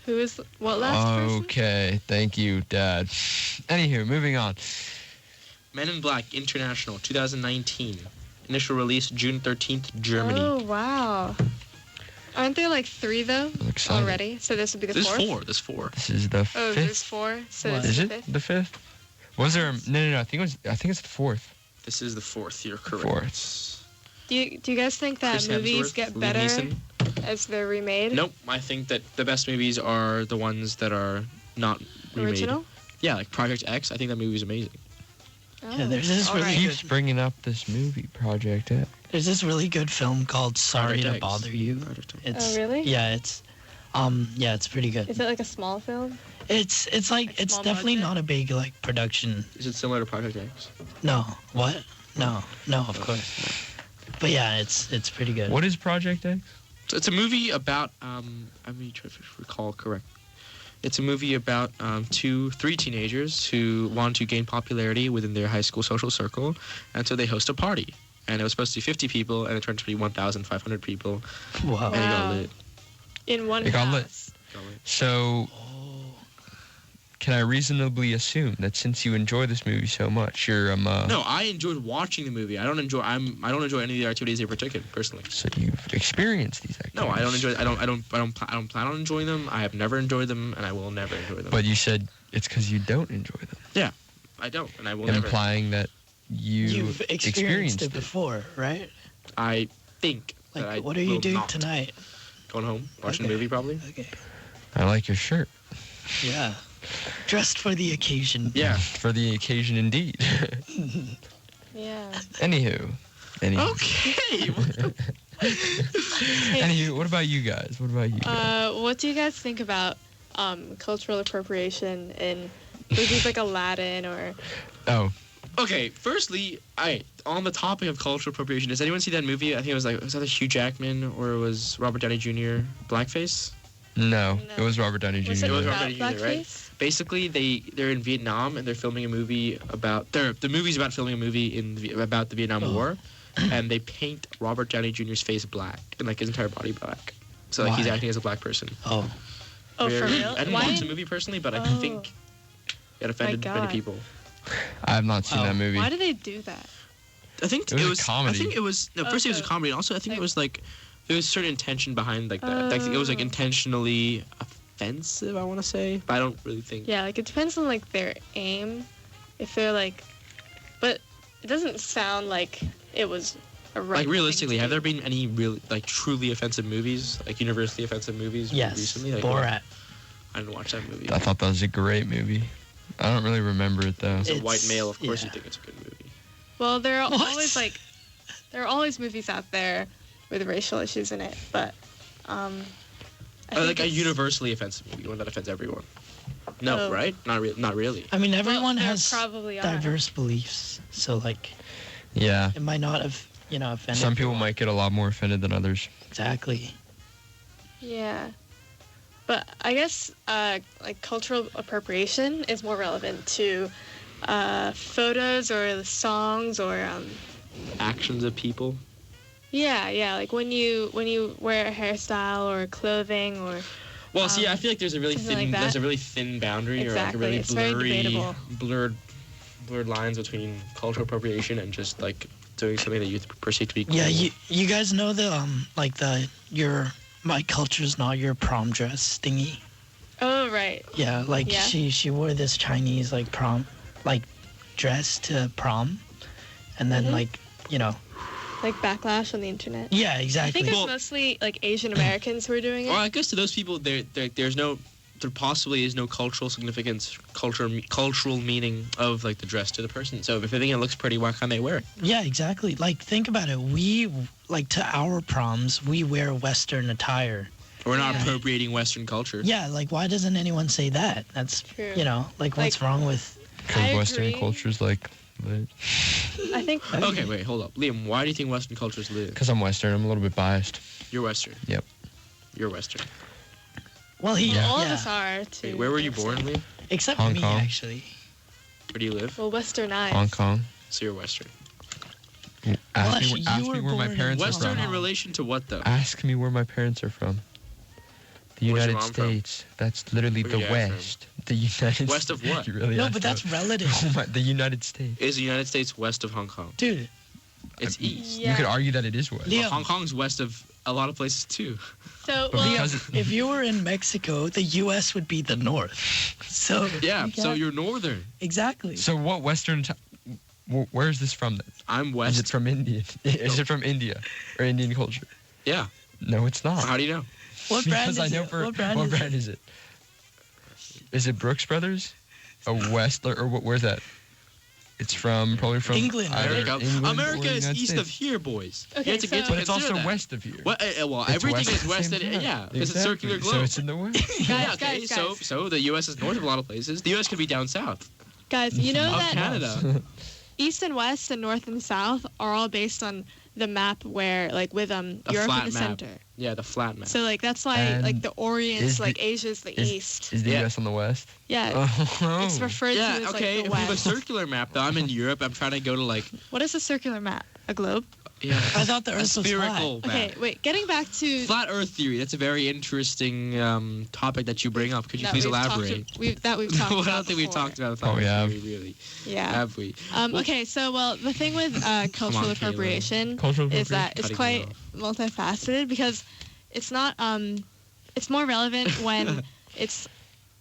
Speaker 1: Who is what last person?
Speaker 3: Okay, thank you, Dad. Anywho, moving on.
Speaker 2: Men in Black International 2019. Initial release June 13th, Germany.
Speaker 1: Oh wow. Aren't there like 3 though
Speaker 3: I'm excited.
Speaker 1: already? So this would be the
Speaker 2: There's
Speaker 1: 4th.
Speaker 2: 4. There's 4.
Speaker 3: This is the
Speaker 1: Oh,
Speaker 3: fifth.
Speaker 1: there's 4. So
Speaker 4: What?
Speaker 1: this
Speaker 3: Is
Speaker 1: is
Speaker 3: it
Speaker 1: the 5th.
Speaker 3: the fifth? Was there? No. I think it's the fourth.
Speaker 2: This is the 4th. You're correct.
Speaker 3: Fourth.
Speaker 1: Do you guys think that
Speaker 2: Chris
Speaker 1: movies
Speaker 2: Hemsworth,
Speaker 1: get
Speaker 2: Liam
Speaker 1: better
Speaker 2: Neeson.
Speaker 1: as they're remade?
Speaker 2: Nope. I think that the best movies are the ones that are not remade.
Speaker 1: Original?
Speaker 2: Yeah, like Project X. I think that movie is amazing.
Speaker 1: Oh.
Speaker 4: Yeah, there's this really
Speaker 1: Alright.
Speaker 3: Keeps
Speaker 4: good.
Speaker 3: bringing up this movie, Project X.
Speaker 4: There's this really good film called Sorry
Speaker 2: Project
Speaker 4: to
Speaker 2: X.
Speaker 4: Bother You.
Speaker 2: Project X.
Speaker 4: It's
Speaker 1: Oh, really?
Speaker 4: Yeah, it's pretty good.
Speaker 1: Is it like a small film?
Speaker 4: It's
Speaker 1: Like
Speaker 4: it's
Speaker 1: small
Speaker 4: definitely
Speaker 1: budget?
Speaker 4: not a big like production.
Speaker 2: Is it similar to Project X?
Speaker 4: No, what? No, of course. But yeah, it's pretty good.
Speaker 3: What is Project X?
Speaker 2: So it's a movie about let me try to recall correct. It's a movie about 3 teenagers who want to gain popularity within their high school social circle, and so they host a party. And it was supposed to be 50 people, and it turned to be 1,500 people,
Speaker 4: Wow.
Speaker 2: and it got
Speaker 1: Wow.
Speaker 2: lit.
Speaker 1: In one
Speaker 3: It got
Speaker 1: house.
Speaker 3: lit. So, can I reasonably assume that since you enjoy this movie so much, you're
Speaker 2: No, I enjoyed watching the movie. I don't enjoy any of the activities they partook in personally.
Speaker 3: So you've experienced these activities.
Speaker 2: No, I don't enjoy. I don't plan on enjoying them. I have never enjoyed them, and I will never enjoy them.
Speaker 3: But you said it's because you don't enjoy them,
Speaker 2: I don't, and I will never.
Speaker 3: implying that
Speaker 4: You've experienced it before, right?
Speaker 2: I think
Speaker 4: Like,
Speaker 2: that I
Speaker 4: what are you
Speaker 2: will
Speaker 4: doing
Speaker 2: not.
Speaker 4: tonight?
Speaker 2: Going home, watching
Speaker 4: Okay.
Speaker 2: a movie probably.
Speaker 4: Okay.
Speaker 3: I like your shirt.
Speaker 4: Yeah. Dressed for the occasion.
Speaker 2: Yeah.
Speaker 3: For the occasion, indeed.
Speaker 1: Yeah.
Speaker 3: Anywho.
Speaker 2: Okay.
Speaker 3: Anywho, what about you guys?
Speaker 1: What do you guys think about cultural appropriation in movies like Aladdin or?
Speaker 3: Oh,
Speaker 2: Okay. Firstly, on the topic of cultural appropriation, does anyone see that movie? I think was that Hugh Jackman or it was Robert Downey Jr. Blackface?
Speaker 3: no.
Speaker 1: No.
Speaker 3: It was Robert Downey
Speaker 1: Was
Speaker 3: Jr.
Speaker 1: it
Speaker 2: It was
Speaker 1: about
Speaker 2: Robert Downey Jr., right?
Speaker 1: blackface?
Speaker 2: Basically, they're in Vietnam and they're filming a movie about the movie's about filming a movie about the Vietnam War, and they paint Robert Downey Jr.'s face black and like his entire body black, so like he's
Speaker 4: Why?
Speaker 2: acting as a black person.
Speaker 4: Oh.
Speaker 1: Oh, for
Speaker 2: Very-
Speaker 1: real?
Speaker 2: I didn't
Speaker 1: Why
Speaker 2: watch the
Speaker 1: didn't-
Speaker 2: movie personally, but I
Speaker 1: Oh.
Speaker 2: think it offended many
Speaker 1: God.
Speaker 2: people.
Speaker 3: I have not seen that movie.
Speaker 1: Why do they do that?
Speaker 2: I think
Speaker 3: It was a comedy.
Speaker 2: I think it was first it was a comedy, and also I think it was like there was certain intention behind like that. Like, it was like intentionally offensive, I want to say, but I don't really think.
Speaker 1: Yeah, like it depends on like their aim. If they're like, but it doesn't sound like it was a right.
Speaker 2: Like realistically,
Speaker 1: thing to
Speaker 2: have there
Speaker 1: do.
Speaker 2: been any really like truly offensive movies, like universally offensive movies
Speaker 4: Yes.
Speaker 2: recently? Like,
Speaker 4: Borat.
Speaker 2: I didn't watch that movie.
Speaker 3: I thought that was a great movie. I don't really remember it though.
Speaker 2: As a
Speaker 4: It's-
Speaker 2: white male, of course,
Speaker 4: yeah.
Speaker 2: you think it's a good movie.
Speaker 1: Well, there are
Speaker 4: What?
Speaker 1: always like, there are always movies out there with racial issues in it, but I think
Speaker 2: Like a
Speaker 1: it's-
Speaker 2: universally offensive movie, one that offends everyone. No,
Speaker 1: Oh.
Speaker 2: right? Not really.
Speaker 4: I mean,
Speaker 1: well,
Speaker 4: everyone
Speaker 1: there
Speaker 4: has
Speaker 1: probably are.
Speaker 4: diverse beliefs, so like
Speaker 3: Yeah.
Speaker 4: it might not have, offended.
Speaker 3: Some people
Speaker 4: everyone.
Speaker 3: might get a lot more offended than others.
Speaker 4: Exactly.
Speaker 1: Yeah, but I guess like cultural appropriation is more relevant to photos or the songs or
Speaker 2: Actions of people.
Speaker 1: yeah, like when you wear a hairstyle or clothing or
Speaker 2: Well, see, I feel like there's a really
Speaker 1: something
Speaker 2: thin,
Speaker 1: like
Speaker 2: there's
Speaker 1: that.
Speaker 2: a really thin boundary or like a
Speaker 1: Exactly,
Speaker 2: really
Speaker 1: it's very debatable.
Speaker 2: blurred lines between cultural appropriation and just like doing something that you perceive to be cool.
Speaker 4: Yeah, you guys know the my culture's not your prom dress thingy.
Speaker 1: oh right,
Speaker 4: Yeah, like
Speaker 1: Yeah.
Speaker 4: she wore this Chinese like prom like dress to prom, and then
Speaker 1: Mhm.
Speaker 4: like
Speaker 1: like backlash on the internet.
Speaker 4: yeah,
Speaker 1: I
Speaker 4: exactly.
Speaker 1: think it's
Speaker 2: Well-
Speaker 1: mostly like Asian Americans who are doing it.
Speaker 2: Well, I guess to those people, there possibly is no cultural significance, cultural meaning of like the dress to the person. So if they think it looks pretty, why can't they wear it?
Speaker 4: Yeah, exactly. Like think about it. We like to our proms we wear Western attire.
Speaker 2: We're not
Speaker 1: Yeah.
Speaker 2: appropriating Western culture.
Speaker 4: Yeah, like why doesn't anyone say that? That's
Speaker 1: True.
Speaker 4: like what's
Speaker 1: Like-
Speaker 4: wrong with?
Speaker 3: Because
Speaker 1: I
Speaker 3: Western
Speaker 1: agree.
Speaker 3: culture's like lit.
Speaker 1: I think
Speaker 2: Okay, wait, hold up, Liam. Why do you think Western culture is lit?
Speaker 3: Because I'm Western, I'm a little bit biased.
Speaker 2: You're Western.
Speaker 3: Yep.
Speaker 2: You're Western.
Speaker 4: Well, he
Speaker 3: Yeah.
Speaker 1: all of
Speaker 4: yeah.
Speaker 1: us are too.
Speaker 2: Wait, where were you born, Liam?
Speaker 4: Except
Speaker 3: Hong
Speaker 4: me
Speaker 3: Kong.
Speaker 4: actually.
Speaker 2: Where do you live?
Speaker 1: Well, westernized.
Speaker 3: Hong Kong.
Speaker 2: So you're Western.
Speaker 3: Ask
Speaker 4: you
Speaker 3: me, ask
Speaker 4: were
Speaker 3: me where my
Speaker 4: born in
Speaker 3: parents are
Speaker 2: Western
Speaker 3: from.
Speaker 2: in relation to what, though?
Speaker 3: Ask me where my parents are from. The
Speaker 2: Where's your
Speaker 3: United
Speaker 2: mom from?
Speaker 3: States. That's literally
Speaker 2: Where
Speaker 3: the
Speaker 2: your dad from?
Speaker 3: West. The United
Speaker 2: West of what?
Speaker 3: You really
Speaker 4: No,
Speaker 3: asked
Speaker 4: but that's
Speaker 3: that.
Speaker 4: relative,
Speaker 3: Oh my, the United States.
Speaker 2: Is the United States west of Hong Kong?
Speaker 4: dude.
Speaker 2: It's east.
Speaker 1: Yeah.
Speaker 3: You could argue that it is West.
Speaker 4: Liam.
Speaker 2: Well, Hong Kong's west of a lot of places too.
Speaker 1: So
Speaker 3: But
Speaker 1: well,
Speaker 3: because
Speaker 4: If you were in Mexico, the U.S. would be the north. So
Speaker 2: Yeah,
Speaker 4: you
Speaker 2: so
Speaker 4: got-
Speaker 2: you're northern.
Speaker 4: exactly.
Speaker 3: So what Western? Where is this from then?
Speaker 2: I'm
Speaker 3: Is
Speaker 2: west.
Speaker 3: it from India? Is it from India or Indian culture?
Speaker 2: Yeah.
Speaker 3: No, it's not.
Speaker 2: How do you know?
Speaker 4: What brand
Speaker 3: Because
Speaker 4: is
Speaker 3: I know
Speaker 4: it?
Speaker 3: for
Speaker 4: What brand is it?
Speaker 3: is it? Is it Brooks Brothers? A West or where's that? It's probably from
Speaker 4: England,
Speaker 3: either
Speaker 2: There you go.
Speaker 3: England or
Speaker 2: America
Speaker 3: the
Speaker 2: is
Speaker 3: United
Speaker 2: east
Speaker 3: States.
Speaker 2: of here, boys.
Speaker 1: Okay,
Speaker 2: you have to get
Speaker 1: so-
Speaker 2: to
Speaker 3: But it's
Speaker 2: consider
Speaker 3: also
Speaker 2: that.
Speaker 3: west of here.
Speaker 2: Well, well,
Speaker 3: It's
Speaker 2: everything
Speaker 3: west at
Speaker 2: is
Speaker 3: the
Speaker 2: west.
Speaker 3: same time.
Speaker 2: Yeah, because it's a
Speaker 3: Exactly.
Speaker 2: circular globe.
Speaker 3: So it's in the west.
Speaker 2: Yeah,
Speaker 1: Guys,
Speaker 2: okay.
Speaker 1: guys.
Speaker 2: So the U.S. is north of a lot of places. The U.S. could be down south
Speaker 1: guys, you know
Speaker 2: of
Speaker 1: that
Speaker 2: Canada.
Speaker 1: East and West and North and South are all based on the map where, like, with Europe
Speaker 2: flat
Speaker 1: in the
Speaker 2: map.
Speaker 1: center.
Speaker 2: Yeah, the flat map.
Speaker 1: So like that's why
Speaker 3: And
Speaker 1: like the Orient,
Speaker 3: is
Speaker 1: like
Speaker 3: the-
Speaker 1: Asia's the East.
Speaker 3: Is the
Speaker 2: Yeah.
Speaker 3: U.S. on the west?
Speaker 1: Yeah,
Speaker 3: Oh.
Speaker 1: it's referred
Speaker 2: yeah,
Speaker 1: to as
Speaker 2: okay.
Speaker 1: like
Speaker 2: If
Speaker 1: the
Speaker 2: we have a
Speaker 1: West.
Speaker 2: circular map, though, I'm in Europe. I'm trying to go to like
Speaker 1: What is a circular map? A globe?
Speaker 4: I thought the
Speaker 2: a
Speaker 4: Earth was
Speaker 2: spherical map.
Speaker 1: Okay, wait. Getting back to
Speaker 2: Flat Earth theory. That's a very interesting topic that you bring up. Could you
Speaker 1: that
Speaker 2: please
Speaker 1: we've talked-
Speaker 2: elaborate?
Speaker 1: we've talked
Speaker 2: Well, I
Speaker 1: about
Speaker 2: don't think we've
Speaker 1: before.
Speaker 2: talked about flat
Speaker 3: Oh,
Speaker 2: Earth
Speaker 3: yeah.
Speaker 2: theory, really.
Speaker 1: Yeah.
Speaker 2: Have we?
Speaker 1: Okay, so well, the thing with cultural
Speaker 2: on, Kayla.
Speaker 1: appropriation
Speaker 3: Cultural
Speaker 1: is that it's
Speaker 2: Cutting
Speaker 1: quite
Speaker 2: you
Speaker 1: multifaceted because it's not it's more relevant when it's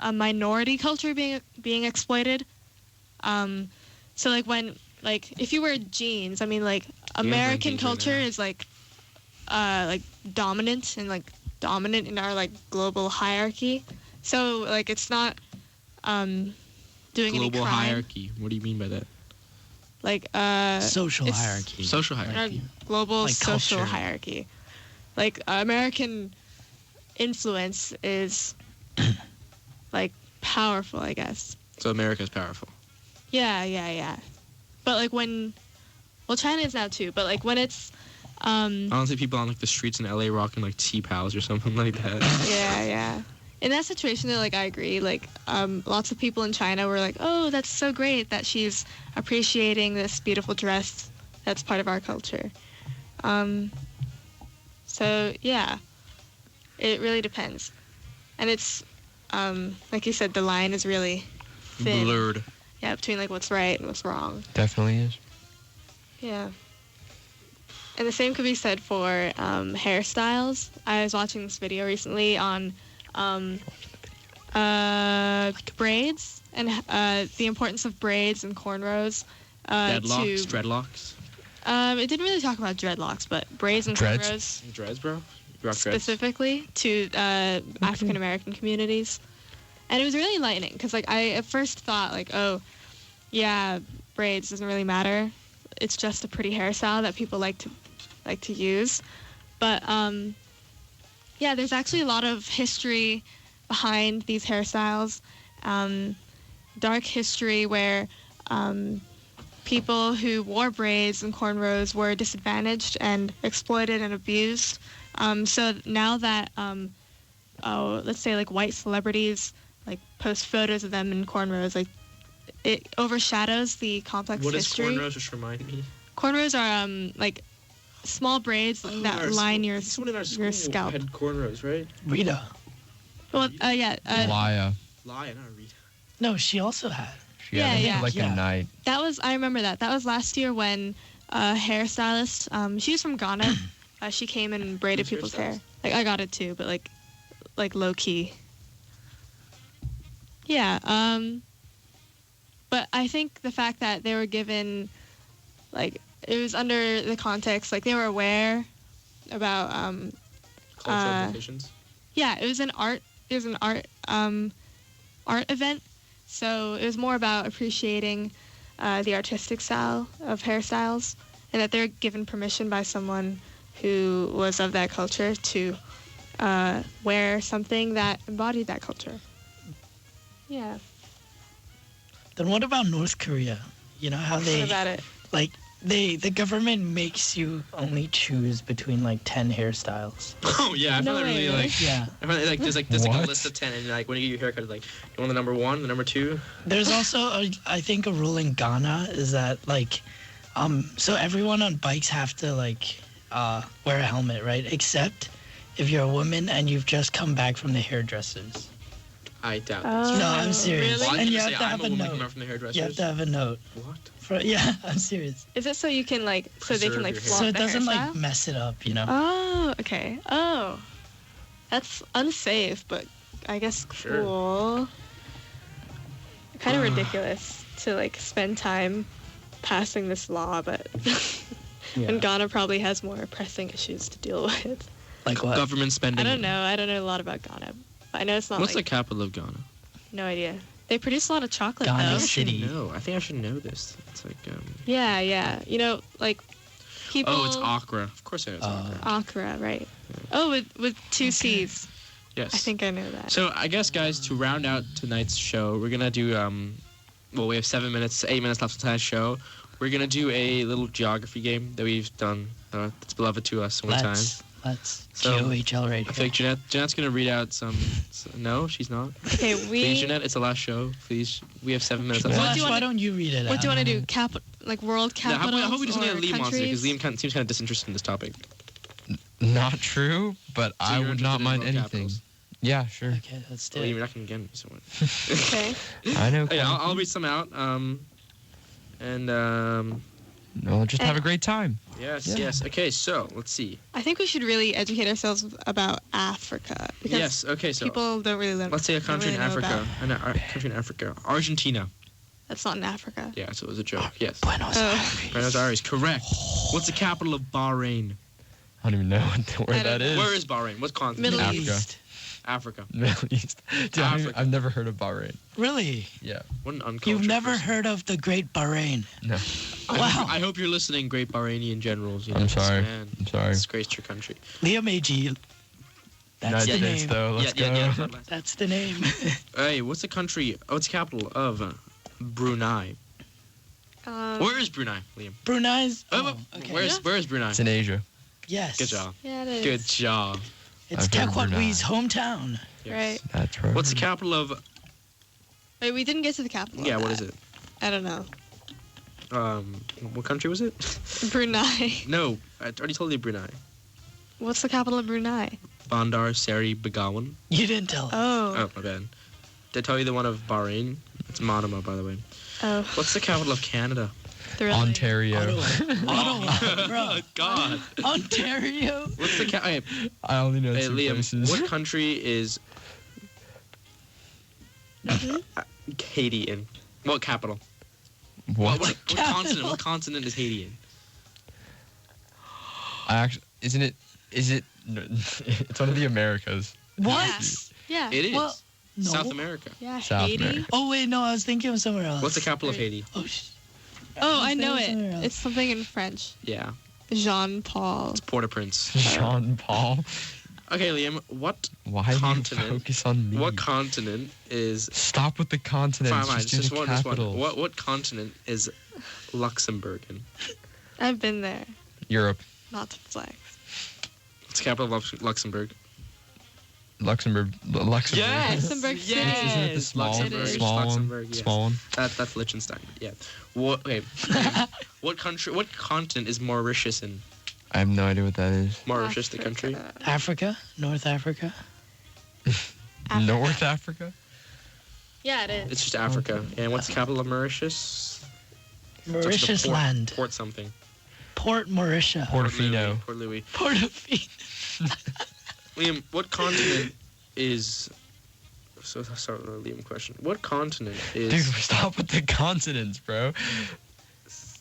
Speaker 1: a minority culture being exploited. So like when if you wear jeans, I mean like American
Speaker 2: jeans right
Speaker 1: culture
Speaker 2: now.
Speaker 1: is like dominant and dominant in our global hierarchy. So it's not doing any
Speaker 2: Global
Speaker 1: crime.
Speaker 2: hierarchy. What do you mean by that?
Speaker 4: Social
Speaker 1: it's-
Speaker 4: hierarchy.
Speaker 2: Social
Speaker 1: in our
Speaker 2: hierarchy.
Speaker 1: global
Speaker 4: Like
Speaker 1: social
Speaker 4: culture.
Speaker 1: hierarchy. American influence is powerful, I guess.
Speaker 2: So America's powerful.
Speaker 1: Yeah. But China is now too. But when it's
Speaker 2: I don't see people on the streets in LA rocking T-pals or something like that.
Speaker 1: yeah. In that situation, though, I agree. Lots of people in China were like, "Oh, that's so great that she's appreciating this beautiful dress. That's part of our culture." So yeah, it really depends, and it's like you said, the line is really thin.
Speaker 2: Blurred.
Speaker 1: Yeah, between like what's right and what's wrong.
Speaker 3: Definitely is.
Speaker 1: Yeah. And the same could be said for hairstyles. I was watching this video recently on braids and the importance of braids and cornrows.
Speaker 2: Dreadlocks.
Speaker 1: It didn't really talk about dreadlocks, but braids and
Speaker 3: Dreads?
Speaker 1: cornrows
Speaker 2: Dreads, bro. You rock dreads.
Speaker 1: specifically to African American communities. And it was really enlightening because like I at first thought like, oh, yeah, braids doesn't really matter. It's just a pretty hairstyle that people like to use. But yeah, there's actually a lot of history behind these hairstyles. Dark history where people who wore braids and cornrows were disadvantaged and exploited and abused. So now that let's say like white celebrities like post photos of them in cornrows, like it overshadows the complex history.
Speaker 2: What is cornrows? Just remind me.
Speaker 1: Cornrows are like small braids that line your scalp.
Speaker 2: Had cornrows, right?
Speaker 4: Rita.
Speaker 1: Well, yeah.
Speaker 3: Laya.
Speaker 2: Lie, not Rita.
Speaker 4: No, she also had.
Speaker 3: She had it
Speaker 1: Yeah,
Speaker 3: for like
Speaker 4: yeah.
Speaker 3: a night.
Speaker 1: That was, I remember that. That was last year when a hairstylist, she was from Ghana. She came and braided
Speaker 2: Who's
Speaker 1: people's hair.
Speaker 2: hairstylist?
Speaker 1: Like I got it too, but like low key. Yeah. But I think the fact that they were given, like, it was under the context, like they were aware about
Speaker 2: Cultural implications.
Speaker 1: yeah, it was an art event, so it was more about appreciating the artistic style of hairstyles, and that they're given permission by someone who was of that culture to wear something that embodied that culture. Yeah.
Speaker 4: Then what about North Korea? You know how
Speaker 1: What
Speaker 4: they
Speaker 1: about it?
Speaker 4: like the government makes you only choose between like 10 hairstyles.
Speaker 2: Oh yeah, I
Speaker 1: No
Speaker 2: found that really
Speaker 1: way.
Speaker 2: like.
Speaker 4: Yeah.
Speaker 2: I found it, like there's like a
Speaker 3: What?
Speaker 2: list of 10, and like when you get your haircut, it's like you want the number 1, the number 2.
Speaker 4: There's also I think a rule in Ghana is that like so everyone on bikes have to like wear a helmet, right? Except if you're a woman and you've just come back from the hairdressers.
Speaker 2: I doubt
Speaker 1: Oh,
Speaker 2: this.
Speaker 4: No, I'm serious.
Speaker 1: Really?
Speaker 2: Well, I
Speaker 4: And
Speaker 2: can
Speaker 4: you
Speaker 2: just
Speaker 4: have
Speaker 2: say
Speaker 4: to
Speaker 2: I'm
Speaker 4: have
Speaker 2: a
Speaker 4: a
Speaker 2: woman
Speaker 4: note.
Speaker 2: coming out from the hairdressers.
Speaker 4: You have to have a note.
Speaker 2: What?
Speaker 4: Yeah, I'm serious.
Speaker 1: Is it so you can like so they can like
Speaker 2: Preserve your hair.
Speaker 1: flaunt
Speaker 4: So it
Speaker 1: the
Speaker 4: doesn't like
Speaker 1: hairstyle?
Speaker 4: mess it up, you know?
Speaker 1: Oh, okay. Oh, that's unsafe, but I guess
Speaker 2: Sure.
Speaker 1: cool. Kind of ridiculous to like spend time passing this law, but and Ghana probably has more pressing issues to deal with.
Speaker 4: Like what?
Speaker 2: Government spending.
Speaker 1: I don't know. I don't know a lot about Ghana. But I know it's not
Speaker 2: What's the
Speaker 1: like
Speaker 2: capital of Ghana?
Speaker 1: no idea. They produce a lot of chocolate
Speaker 4: Ghana
Speaker 1: though.
Speaker 4: City.
Speaker 2: No, I think I should know this. It's like
Speaker 1: Yeah, yeah. You know, like people.
Speaker 2: Oh, it's Accra. Of course I know it's Accra.
Speaker 1: Accra, right? Oh, with two C's.
Speaker 2: Yes.
Speaker 1: I think I know that.
Speaker 2: So I guess, guys, to round out tonight's show, we're gonna do well, we have 8 minutes left of tonight's show. We're gonna do a little geography game that we've done that's beloved to us so many times.
Speaker 4: Let's
Speaker 2: So,
Speaker 4: GOHL radio.
Speaker 2: I think Jeanette's gonna read out some. No, she's not.
Speaker 1: Okay,
Speaker 2: Please, Jeanette, it's the last show. Please, we have 7 minutes left.
Speaker 1: What do
Speaker 4: Josh,
Speaker 1: you
Speaker 4: why
Speaker 1: wanna-
Speaker 4: don't you read it
Speaker 1: What do you
Speaker 4: out?
Speaker 1: want to do? Like world
Speaker 2: Yeah, how
Speaker 1: capitals
Speaker 2: about we just
Speaker 1: or
Speaker 2: let Liam answer because
Speaker 1: countries?
Speaker 2: Liam seems kind of disinterested in this topic.
Speaker 3: Not true, but
Speaker 2: So
Speaker 3: I
Speaker 2: you're
Speaker 3: would not
Speaker 2: interested in
Speaker 3: mind
Speaker 2: world
Speaker 3: anything.
Speaker 2: capitals?
Speaker 3: Yeah, sure.
Speaker 4: Okay, let's do
Speaker 2: Well,
Speaker 4: it.
Speaker 2: you're not gonna get me someone.
Speaker 1: Okay.
Speaker 3: I know.
Speaker 2: Yeah,
Speaker 3: quite a
Speaker 2: I'll read some out. And
Speaker 3: No, just have a great time.
Speaker 2: yes,
Speaker 3: Yeah.
Speaker 2: yes. Okay, so let's see.
Speaker 1: I think we should really educate ourselves about Africa because
Speaker 2: Yes. Okay, so
Speaker 1: people don't really learn.
Speaker 2: let's say a
Speaker 1: don't
Speaker 2: country
Speaker 1: really
Speaker 2: in
Speaker 1: know
Speaker 2: Africa.
Speaker 1: about-
Speaker 2: A country in Africa. Argentina.
Speaker 1: That's not in Africa.
Speaker 2: Yeah, so it was a joke. Yes.
Speaker 4: Buenos
Speaker 1: Oh.
Speaker 4: Aires.
Speaker 2: Buenos Aires, correct. What's the capital of Bahrain?
Speaker 3: I don't even know where
Speaker 1: I don't
Speaker 3: that is.
Speaker 2: Where is Bahrain? What continent?
Speaker 1: Middle
Speaker 3: Africa.
Speaker 1: East.
Speaker 2: Africa.
Speaker 3: Middle East. Dude,
Speaker 2: Africa.
Speaker 3: I've never heard of Bahrain.
Speaker 4: Really?
Speaker 3: Yeah.
Speaker 2: What an uncultured
Speaker 4: You've never
Speaker 2: person.
Speaker 4: heard of the Great Bahrain?
Speaker 3: No.
Speaker 4: Wow.
Speaker 2: I hope you're listening, great Bahrainian generals. You know,
Speaker 3: I'm sorry.
Speaker 2: Man,
Speaker 3: I'm sorry.
Speaker 2: disgraced your country.
Speaker 4: Liam AG. That's
Speaker 3: United
Speaker 4: the
Speaker 3: States,
Speaker 4: name.
Speaker 3: though. Let's go.
Speaker 2: Yeah.
Speaker 4: That's the name.
Speaker 2: Hey, what's the country? Oh, it's the capital of Brunei. Where is Brunei, Liam?
Speaker 4: Brunei's.
Speaker 2: Oh,
Speaker 4: okay.
Speaker 2: where is Brunei?
Speaker 3: It's in Asia.
Speaker 4: Yes.
Speaker 2: Good job.
Speaker 1: Yeah, it is.
Speaker 2: Good job.
Speaker 4: It's
Speaker 3: I've heard of
Speaker 4: Tekwatwi's hometown.
Speaker 2: Yes.
Speaker 1: Right.
Speaker 3: That's right.
Speaker 2: What's the capital of?
Speaker 1: Wait, we didn't get to the capital.
Speaker 2: Yeah,
Speaker 1: of
Speaker 2: what
Speaker 1: that.
Speaker 2: is it?
Speaker 1: I don't know.
Speaker 2: What country was it?
Speaker 1: Brunei.
Speaker 2: No, I already told you Brunei.
Speaker 1: What's the capital of Brunei?
Speaker 2: Bandar Seri Begawan.
Speaker 4: You didn't tell us.
Speaker 1: Oh.
Speaker 2: Oh, my bad. Did I tell you the one of Bahrain? It's Monomo, by the way.
Speaker 1: Oh,
Speaker 2: What's the capital of Canada?
Speaker 1: thrilling.
Speaker 3: Ontario.
Speaker 4: Ottawa, bro.
Speaker 2: Oh, God.
Speaker 4: Ontario.
Speaker 2: What's the okay,
Speaker 3: I only know two
Speaker 2: Liam,
Speaker 3: places.
Speaker 2: what country is Haiti in? What capital?
Speaker 3: What?
Speaker 2: What
Speaker 4: Capital.
Speaker 2: continent? What continent is Haiti in?
Speaker 3: I actually isn't it? Is it? No, it's one of the Americas.
Speaker 4: What?
Speaker 1: Yes. Yeah.
Speaker 2: It is
Speaker 4: Well, no.
Speaker 2: South America.
Speaker 1: Yeah,
Speaker 3: South
Speaker 1: Haiti.
Speaker 3: America.
Speaker 4: Oh wait, no, I was thinking of somewhere else.
Speaker 2: What's the capital of Haiti?
Speaker 4: Oh,
Speaker 1: Oh, I know
Speaker 4: Somewhere
Speaker 1: it.
Speaker 4: else.
Speaker 1: It's something in French.
Speaker 2: Yeah,
Speaker 1: Jean Paul.
Speaker 2: it's Port-au-Prince.
Speaker 3: Jean Paul.
Speaker 2: Okay, Liam, what
Speaker 3: Why do you
Speaker 2: continent?
Speaker 3: focus on me?
Speaker 2: What continent is?
Speaker 3: Stop with the continents.
Speaker 2: Fine,
Speaker 3: Just do
Speaker 2: just
Speaker 3: the
Speaker 2: one. Just one.
Speaker 3: capitals.
Speaker 2: What continent is Luxembourg in?
Speaker 1: I've been there.
Speaker 3: Europe.
Speaker 1: Not to flex.
Speaker 2: What's the capital of Luxembourg?
Speaker 3: Luxembourg.
Speaker 1: Luxembourg City.
Speaker 2: Yes.
Speaker 3: Isn't it the small,
Speaker 2: Luxembourg,
Speaker 3: small
Speaker 2: Luxembourg,
Speaker 3: one?
Speaker 2: yes.
Speaker 3: Small one.
Speaker 2: That's Liechtenstein. Yeah. What? Okay. What country? What continent is Mauritius in?
Speaker 3: I have no idea what that is.
Speaker 2: Mauritius, the country.
Speaker 4: Africa, North Africa.
Speaker 1: Africa.
Speaker 3: North Africa.
Speaker 1: Yeah, it is.
Speaker 2: It's just Africa. And what's the capital of Mauritius?
Speaker 4: Mauritius
Speaker 2: Port,
Speaker 4: land.
Speaker 2: Port something.
Speaker 4: Port Mauritia.
Speaker 3: Portofino.
Speaker 2: Port Louis.
Speaker 4: Portofino.
Speaker 2: Liam, what continent is? So start with a Liam question. What continent is?
Speaker 3: Dude, stop with the consonants, bro.
Speaker 2: I was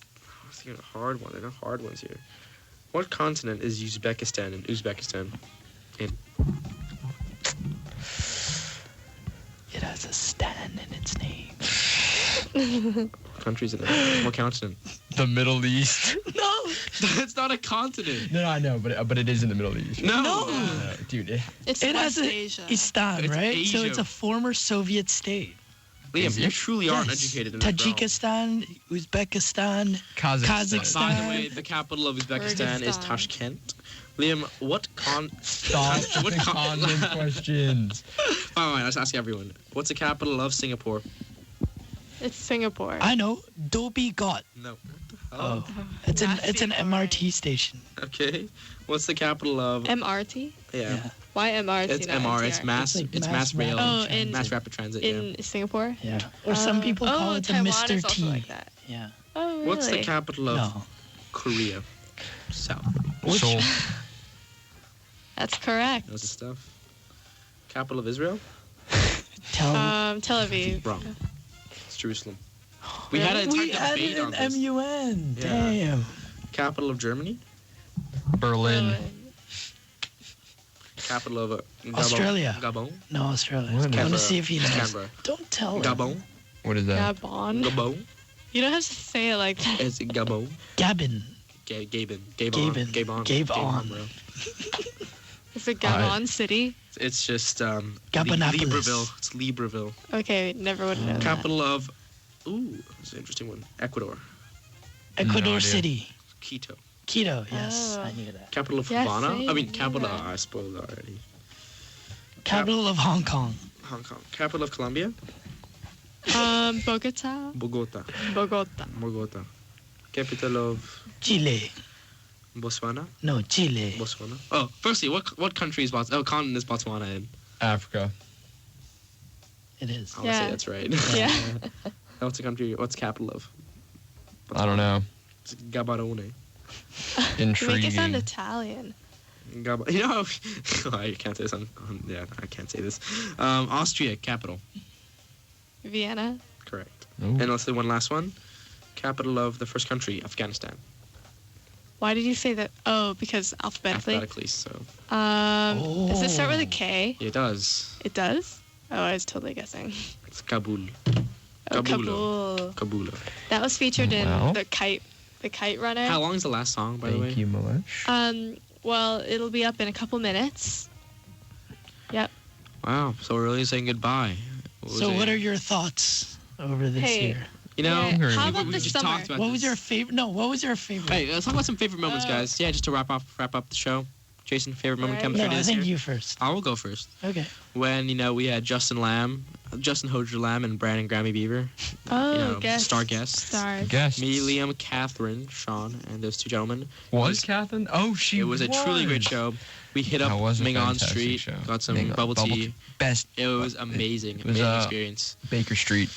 Speaker 2: thinking of a hard one. There are hard ones here. What continent is Uzbekistan in? Uzbekistan in?
Speaker 4: It has a stand in its name.
Speaker 2: What country's in it? What continent?
Speaker 3: The Middle East.
Speaker 4: No.
Speaker 2: That's not a continent.
Speaker 3: No, I know, but it is in the Middle East.
Speaker 2: No.
Speaker 4: No.
Speaker 3: Dude.
Speaker 1: It's
Speaker 4: It has
Speaker 1: West
Speaker 4: a
Speaker 1: Asia.
Speaker 4: Istan,
Speaker 2: It's
Speaker 4: right? So
Speaker 2: Asia.
Speaker 4: it's a former Soviet state.
Speaker 2: Liam,
Speaker 3: Is
Speaker 2: you
Speaker 3: it?
Speaker 2: truly aren't
Speaker 4: Yes.
Speaker 2: educated in this realm.
Speaker 4: Tajikistan, Uzbekistan.
Speaker 3: Kazakhstan.
Speaker 2: By the
Speaker 4: Kazakhstan.
Speaker 2: way, the capital of Uzbekistan is
Speaker 1: Kyrgyzstan.
Speaker 2: Tashkent. Liam, what
Speaker 3: Stop
Speaker 2: What
Speaker 3: the continent questions.
Speaker 2: Fine, let's ask everyone. What's the capital of Singapore?
Speaker 1: It's Singapore.
Speaker 4: I know. Dhobi Ghat.
Speaker 2: No.
Speaker 4: Oh. It's an
Speaker 1: That's
Speaker 4: MRT station.
Speaker 2: Okay. What's the capital of?
Speaker 1: MRT?
Speaker 2: Yeah.
Speaker 1: Why MRT?
Speaker 2: It's
Speaker 1: not
Speaker 2: MR. It's
Speaker 1: MTR?
Speaker 2: mass.
Speaker 4: It's like
Speaker 2: It's mass
Speaker 4: mass
Speaker 2: rail.
Speaker 1: Oh, in-
Speaker 2: mass rapid transit.
Speaker 1: In Singapore?
Speaker 4: Yeah. Or some people call it the
Speaker 1: Taiwan
Speaker 4: Mr.
Speaker 1: is also
Speaker 4: T.
Speaker 1: like that.
Speaker 4: Yeah.
Speaker 1: Oh, really?
Speaker 2: What's the capital of
Speaker 4: No.
Speaker 2: Korea? South.
Speaker 4: Which-
Speaker 3: Seoul.
Speaker 1: That's correct.
Speaker 2: Knows the stuff. Capital of Israel?
Speaker 4: Tell
Speaker 1: Tel Aviv.
Speaker 2: Wrong. It's Jerusalem. We had an
Speaker 4: we
Speaker 2: entire debate
Speaker 4: added
Speaker 2: on
Speaker 4: an
Speaker 2: this.
Speaker 4: MUN.
Speaker 2: Yeah.
Speaker 4: Damn.
Speaker 2: Capital of Germany?
Speaker 3: Berlin.
Speaker 2: Capital of Gabon?
Speaker 4: Australia.
Speaker 2: Gabon?
Speaker 4: No, Australia.
Speaker 3: What
Speaker 4: I
Speaker 3: is
Speaker 4: want to
Speaker 2: Canberra.
Speaker 4: see if he knows.
Speaker 2: Canberra.
Speaker 4: Don't tell him.
Speaker 2: Gabon?
Speaker 3: What is that?
Speaker 1: Gabon.
Speaker 2: Gabon?
Speaker 1: You don't have to say it like that.
Speaker 2: It's Gabon.
Speaker 4: Gabon.
Speaker 2: Gabon.
Speaker 4: Gabon.
Speaker 2: Gabon.
Speaker 4: Gabon.
Speaker 2: bro.
Speaker 1: It's a Gabon city.
Speaker 2: It's just
Speaker 4: Gabonopolis.
Speaker 2: Libreville. It's Libreville.
Speaker 1: Okay, never would have known
Speaker 2: Capital of that's an interesting one. Ecuador.
Speaker 4: Ecuador
Speaker 3: No idea.
Speaker 4: City.
Speaker 2: Quito.
Speaker 4: Quito. Yes,
Speaker 1: Oh.
Speaker 4: I knew that.
Speaker 2: Capital of
Speaker 1: Yes,
Speaker 2: Havana.
Speaker 1: I
Speaker 2: I mean
Speaker 1: knew
Speaker 2: capital.
Speaker 1: that.
Speaker 2: I spoiled it already.
Speaker 4: Capital of Hong Kong.
Speaker 2: Hong Kong. Capital of Colombia.
Speaker 1: that. Bogota.
Speaker 2: Bogota.
Speaker 1: Bogota.
Speaker 2: Bogota. Capital of
Speaker 4: Chile.
Speaker 2: Botswana.
Speaker 4: No, Chile.
Speaker 2: Botswana. Oh, firstly, what country is Botswana? Oh, continent is Botswana in.
Speaker 3: Africa.
Speaker 4: It is.
Speaker 2: I want to say
Speaker 1: Yeah.
Speaker 2: that's right.
Speaker 1: Yeah.
Speaker 2: What's the country? What's the capital of?
Speaker 3: I don't know.
Speaker 2: It's Gaborone.
Speaker 1: You make it sound
Speaker 3: Intriguing.
Speaker 1: Italian.
Speaker 2: You know, I can't say this. Yeah, I can't say this. Austria, capital.
Speaker 1: Vienna.
Speaker 2: Correct.
Speaker 3: Ooh.
Speaker 2: And let's do one last one. Capital of the first country, Afghanistan.
Speaker 1: Why did you say that? Oh, because alphabetically.
Speaker 2: Alphabetically, so
Speaker 1: Does it start with a K?
Speaker 2: it does.
Speaker 1: It does? Oh, I was totally guessing.
Speaker 2: It's Kabul.
Speaker 1: Oh,
Speaker 2: Kabulo.
Speaker 1: Kabul.
Speaker 2: Kabula.
Speaker 1: That was featured in
Speaker 3: Wow.
Speaker 1: the Kite Runner.
Speaker 2: How long is the last song, by the way?
Speaker 3: Thank you, Malesh.
Speaker 1: Well, it'll be up in a couple minutes. Yep.
Speaker 2: Wow. So we're really saying goodbye.
Speaker 4: So what are your thoughts over this
Speaker 1: Hey.
Speaker 4: year?
Speaker 2: You know,
Speaker 1: Yeah, how
Speaker 2: we-
Speaker 1: about
Speaker 2: we
Speaker 1: the
Speaker 2: just
Speaker 1: summer?
Speaker 2: talked about
Speaker 4: What was
Speaker 2: this.
Speaker 4: your favorite? No, what was your favorite?
Speaker 2: Hey, let's talk about some favorite moments, guys. Yeah, just to wrap up the show. Jason, favorite moment
Speaker 1: Alright.
Speaker 2: coming
Speaker 4: No,
Speaker 2: through
Speaker 4: I
Speaker 2: this
Speaker 4: think
Speaker 2: year?
Speaker 4: you first.
Speaker 2: I will go first.
Speaker 4: Okay.
Speaker 2: When, we had Justin Hozier Lamb, and Brandon Grammy Beaver.
Speaker 1: Oh,
Speaker 2: star guests.
Speaker 1: Star.
Speaker 3: Guests.
Speaker 2: Me, Liam, Catherine, Sean, and those two gentlemen.
Speaker 3: Was Catherine? Oh, she
Speaker 2: It was a truly great show. We hit
Speaker 3: That
Speaker 2: up
Speaker 3: was a
Speaker 2: Ming On
Speaker 3: fantastic
Speaker 2: Street,
Speaker 3: show.
Speaker 2: got some
Speaker 3: Ming-
Speaker 2: bubble tea.
Speaker 3: Best
Speaker 2: It was amazing.
Speaker 3: It was,
Speaker 2: amazing experience.
Speaker 3: Baker Street.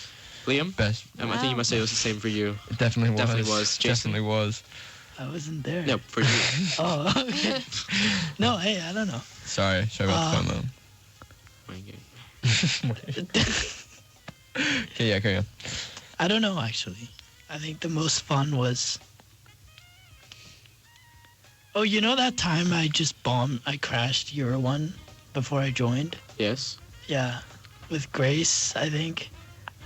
Speaker 2: Liam?
Speaker 3: Best.
Speaker 2: I think you must say it was the same for you.
Speaker 3: It definitely was.
Speaker 2: Definitely was. Jason?
Speaker 3: Definitely was.
Speaker 4: I wasn't there.
Speaker 2: No, for you.
Speaker 4: Oh, okay. No, hey, I don't know.
Speaker 3: Sorry about the FOMO. Okay, yeah, carry on.
Speaker 4: I don't know, actually. I think the most fun was... Oh, you know that time I crashed Euro 1 before I joined?
Speaker 2: Yes.
Speaker 4: Yeah, with Grace, I think.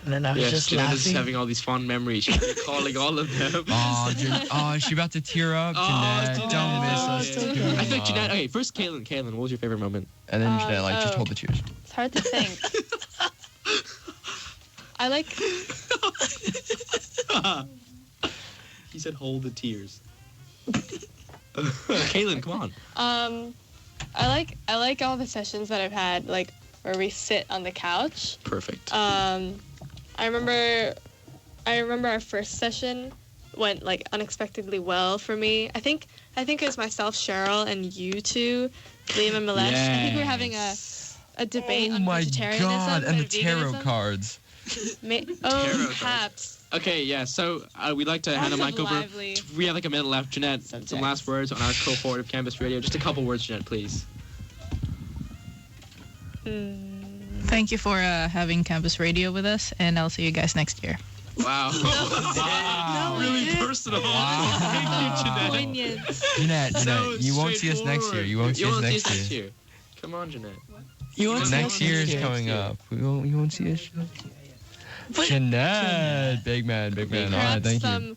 Speaker 4: And then I was just
Speaker 2: Jeanette
Speaker 4: laughing.
Speaker 2: is having all these fond memories. She's recalling all of them.
Speaker 3: Oh, she about to tear up, Jeanette. Don't miss us.
Speaker 2: I think Jeanette. Okay, first Caitlin. Caitlin, what was your favorite moment?
Speaker 3: And then Jeanette, just hold the tears.
Speaker 1: It's hard to think. I like...
Speaker 2: He said hold the tears. Caitlin, come on.
Speaker 1: I like all the sessions that I've had, like where we sit on the couch.
Speaker 2: Perfect.
Speaker 1: I remember our first session went like unexpectedly well for me. I think it was myself, Cheryl, and you two, Liam and Milesh. I think we were having a debate on vegetarianism.
Speaker 3: Oh my god, and the tarot
Speaker 1: veganism.
Speaker 3: cards.
Speaker 1: Perhaps.
Speaker 2: Okay, yeah, so we'd like to hand the mic over. We have like a minute left. Jeanette, some last words on our cohort of Campus Radio. Just a couple words, Jeanette, please.
Speaker 5: Thank you for having Campus Radio with us, and I'll see you guys next year.
Speaker 2: Wow.
Speaker 1: No,
Speaker 2: really personal.
Speaker 3: Wow.
Speaker 2: Thank you, Jeanette.
Speaker 1: Poignant.
Speaker 3: Jeanette, you won't see us next year. You won't see us next year.
Speaker 2: Come on, Jeanette.
Speaker 4: You won't see
Speaker 3: Next
Speaker 4: us
Speaker 3: year
Speaker 4: next
Speaker 3: is
Speaker 4: year.
Speaker 3: coming up. You won't see us. Jeanette, big man. All right, thank you.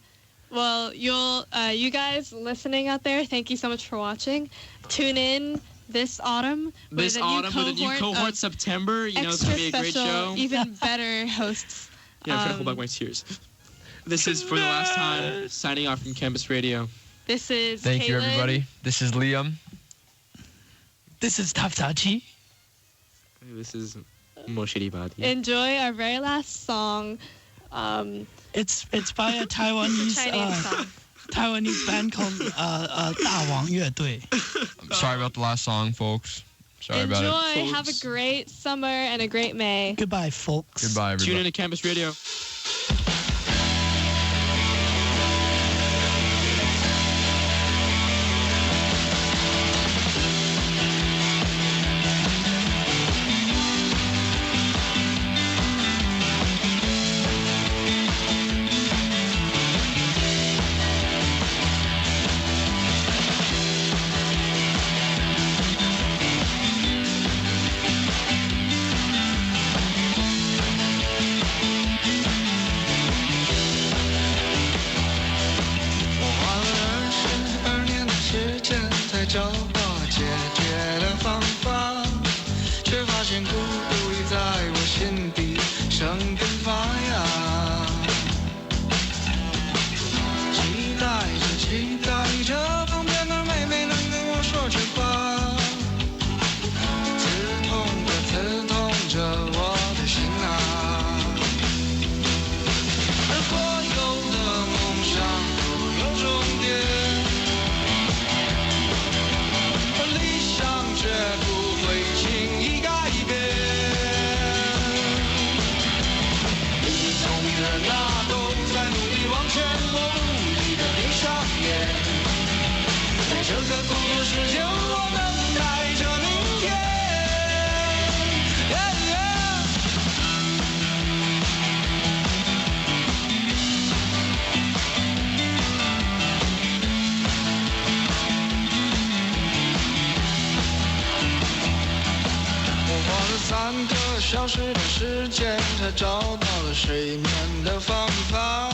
Speaker 1: Well, you guys listening out there, thank you so much for watching. Tune in this autumn with a new
Speaker 2: cohort, September. You know, it's going to be a great show.
Speaker 1: Even better hosts.
Speaker 2: Yeah, I'm trying to hold back my tears. This is for the last time, signing off from Campus Radio.
Speaker 1: This is
Speaker 3: Thank you,
Speaker 1: Caitlin.
Speaker 3: everybody. This is Liam.
Speaker 4: This is Taftachi.
Speaker 2: This is Moshiri Badi.
Speaker 1: Enjoy our very last song.
Speaker 4: It's by a Taiwanese
Speaker 1: Chinese song.
Speaker 4: Taiwanese band called 大王乐队.
Speaker 3: I'm sorry about the last song, folks. Sorry about it.
Speaker 1: Enjoy. Have a great summer and a great May.
Speaker 4: Goodbye, folks.
Speaker 3: Goodbye, everybody.
Speaker 2: Tune in to Campus Radio.
Speaker 10: 找到解决的方法，却发现孤独已在我心底生根发芽。期待着旁边的妹妹能跟我说句话，刺痛着我的心啊。而所有的梦想都有终点。绝不会轻易改变。你聪明人啊，都在努力往前，我无力的闭上眼。在这个孤独世界，我能带着明天。3个小时的时间，才找到了睡眠的方法，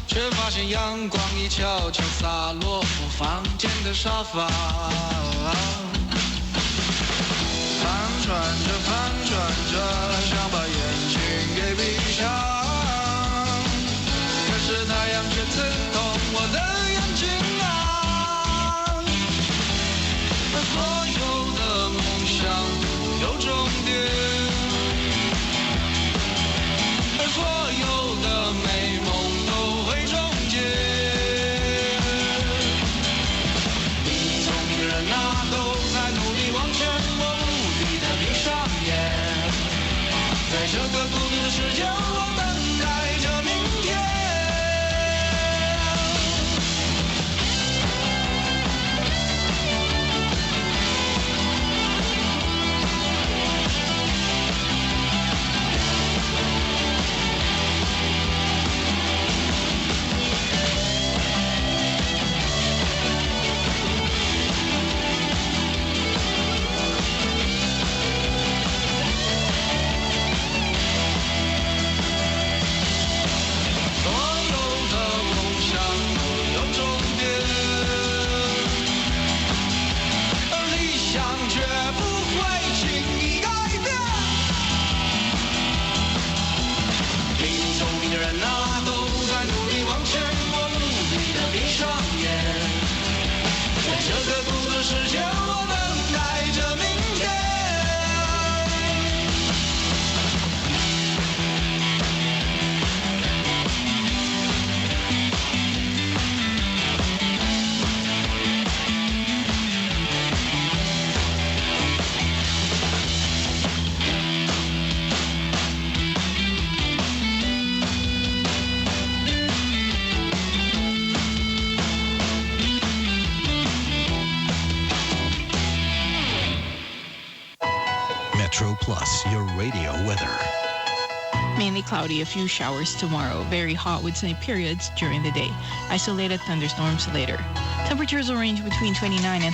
Speaker 10: 却发现阳光已悄悄洒落我房间的沙发。盘旋着，想把眼睛给闭上，可是太阳却刺痛我的眼睛啊。所有的梦想有终点，而所有的美梦都会终结。你聪明的人啊，都在努力往前，我无力的闭上眼。在这个孤独的世界，我人啊，都在努力往前，我努力的闭上眼，在这个孤独世界，我等待着明天。
Speaker 8: Metro Plus, your radio weather.
Speaker 5: Mainly cloudy, a few showers tomorrow. Very hot with sunny periods during the day. Isolated thunderstorms later. Temperatures will range between 29 and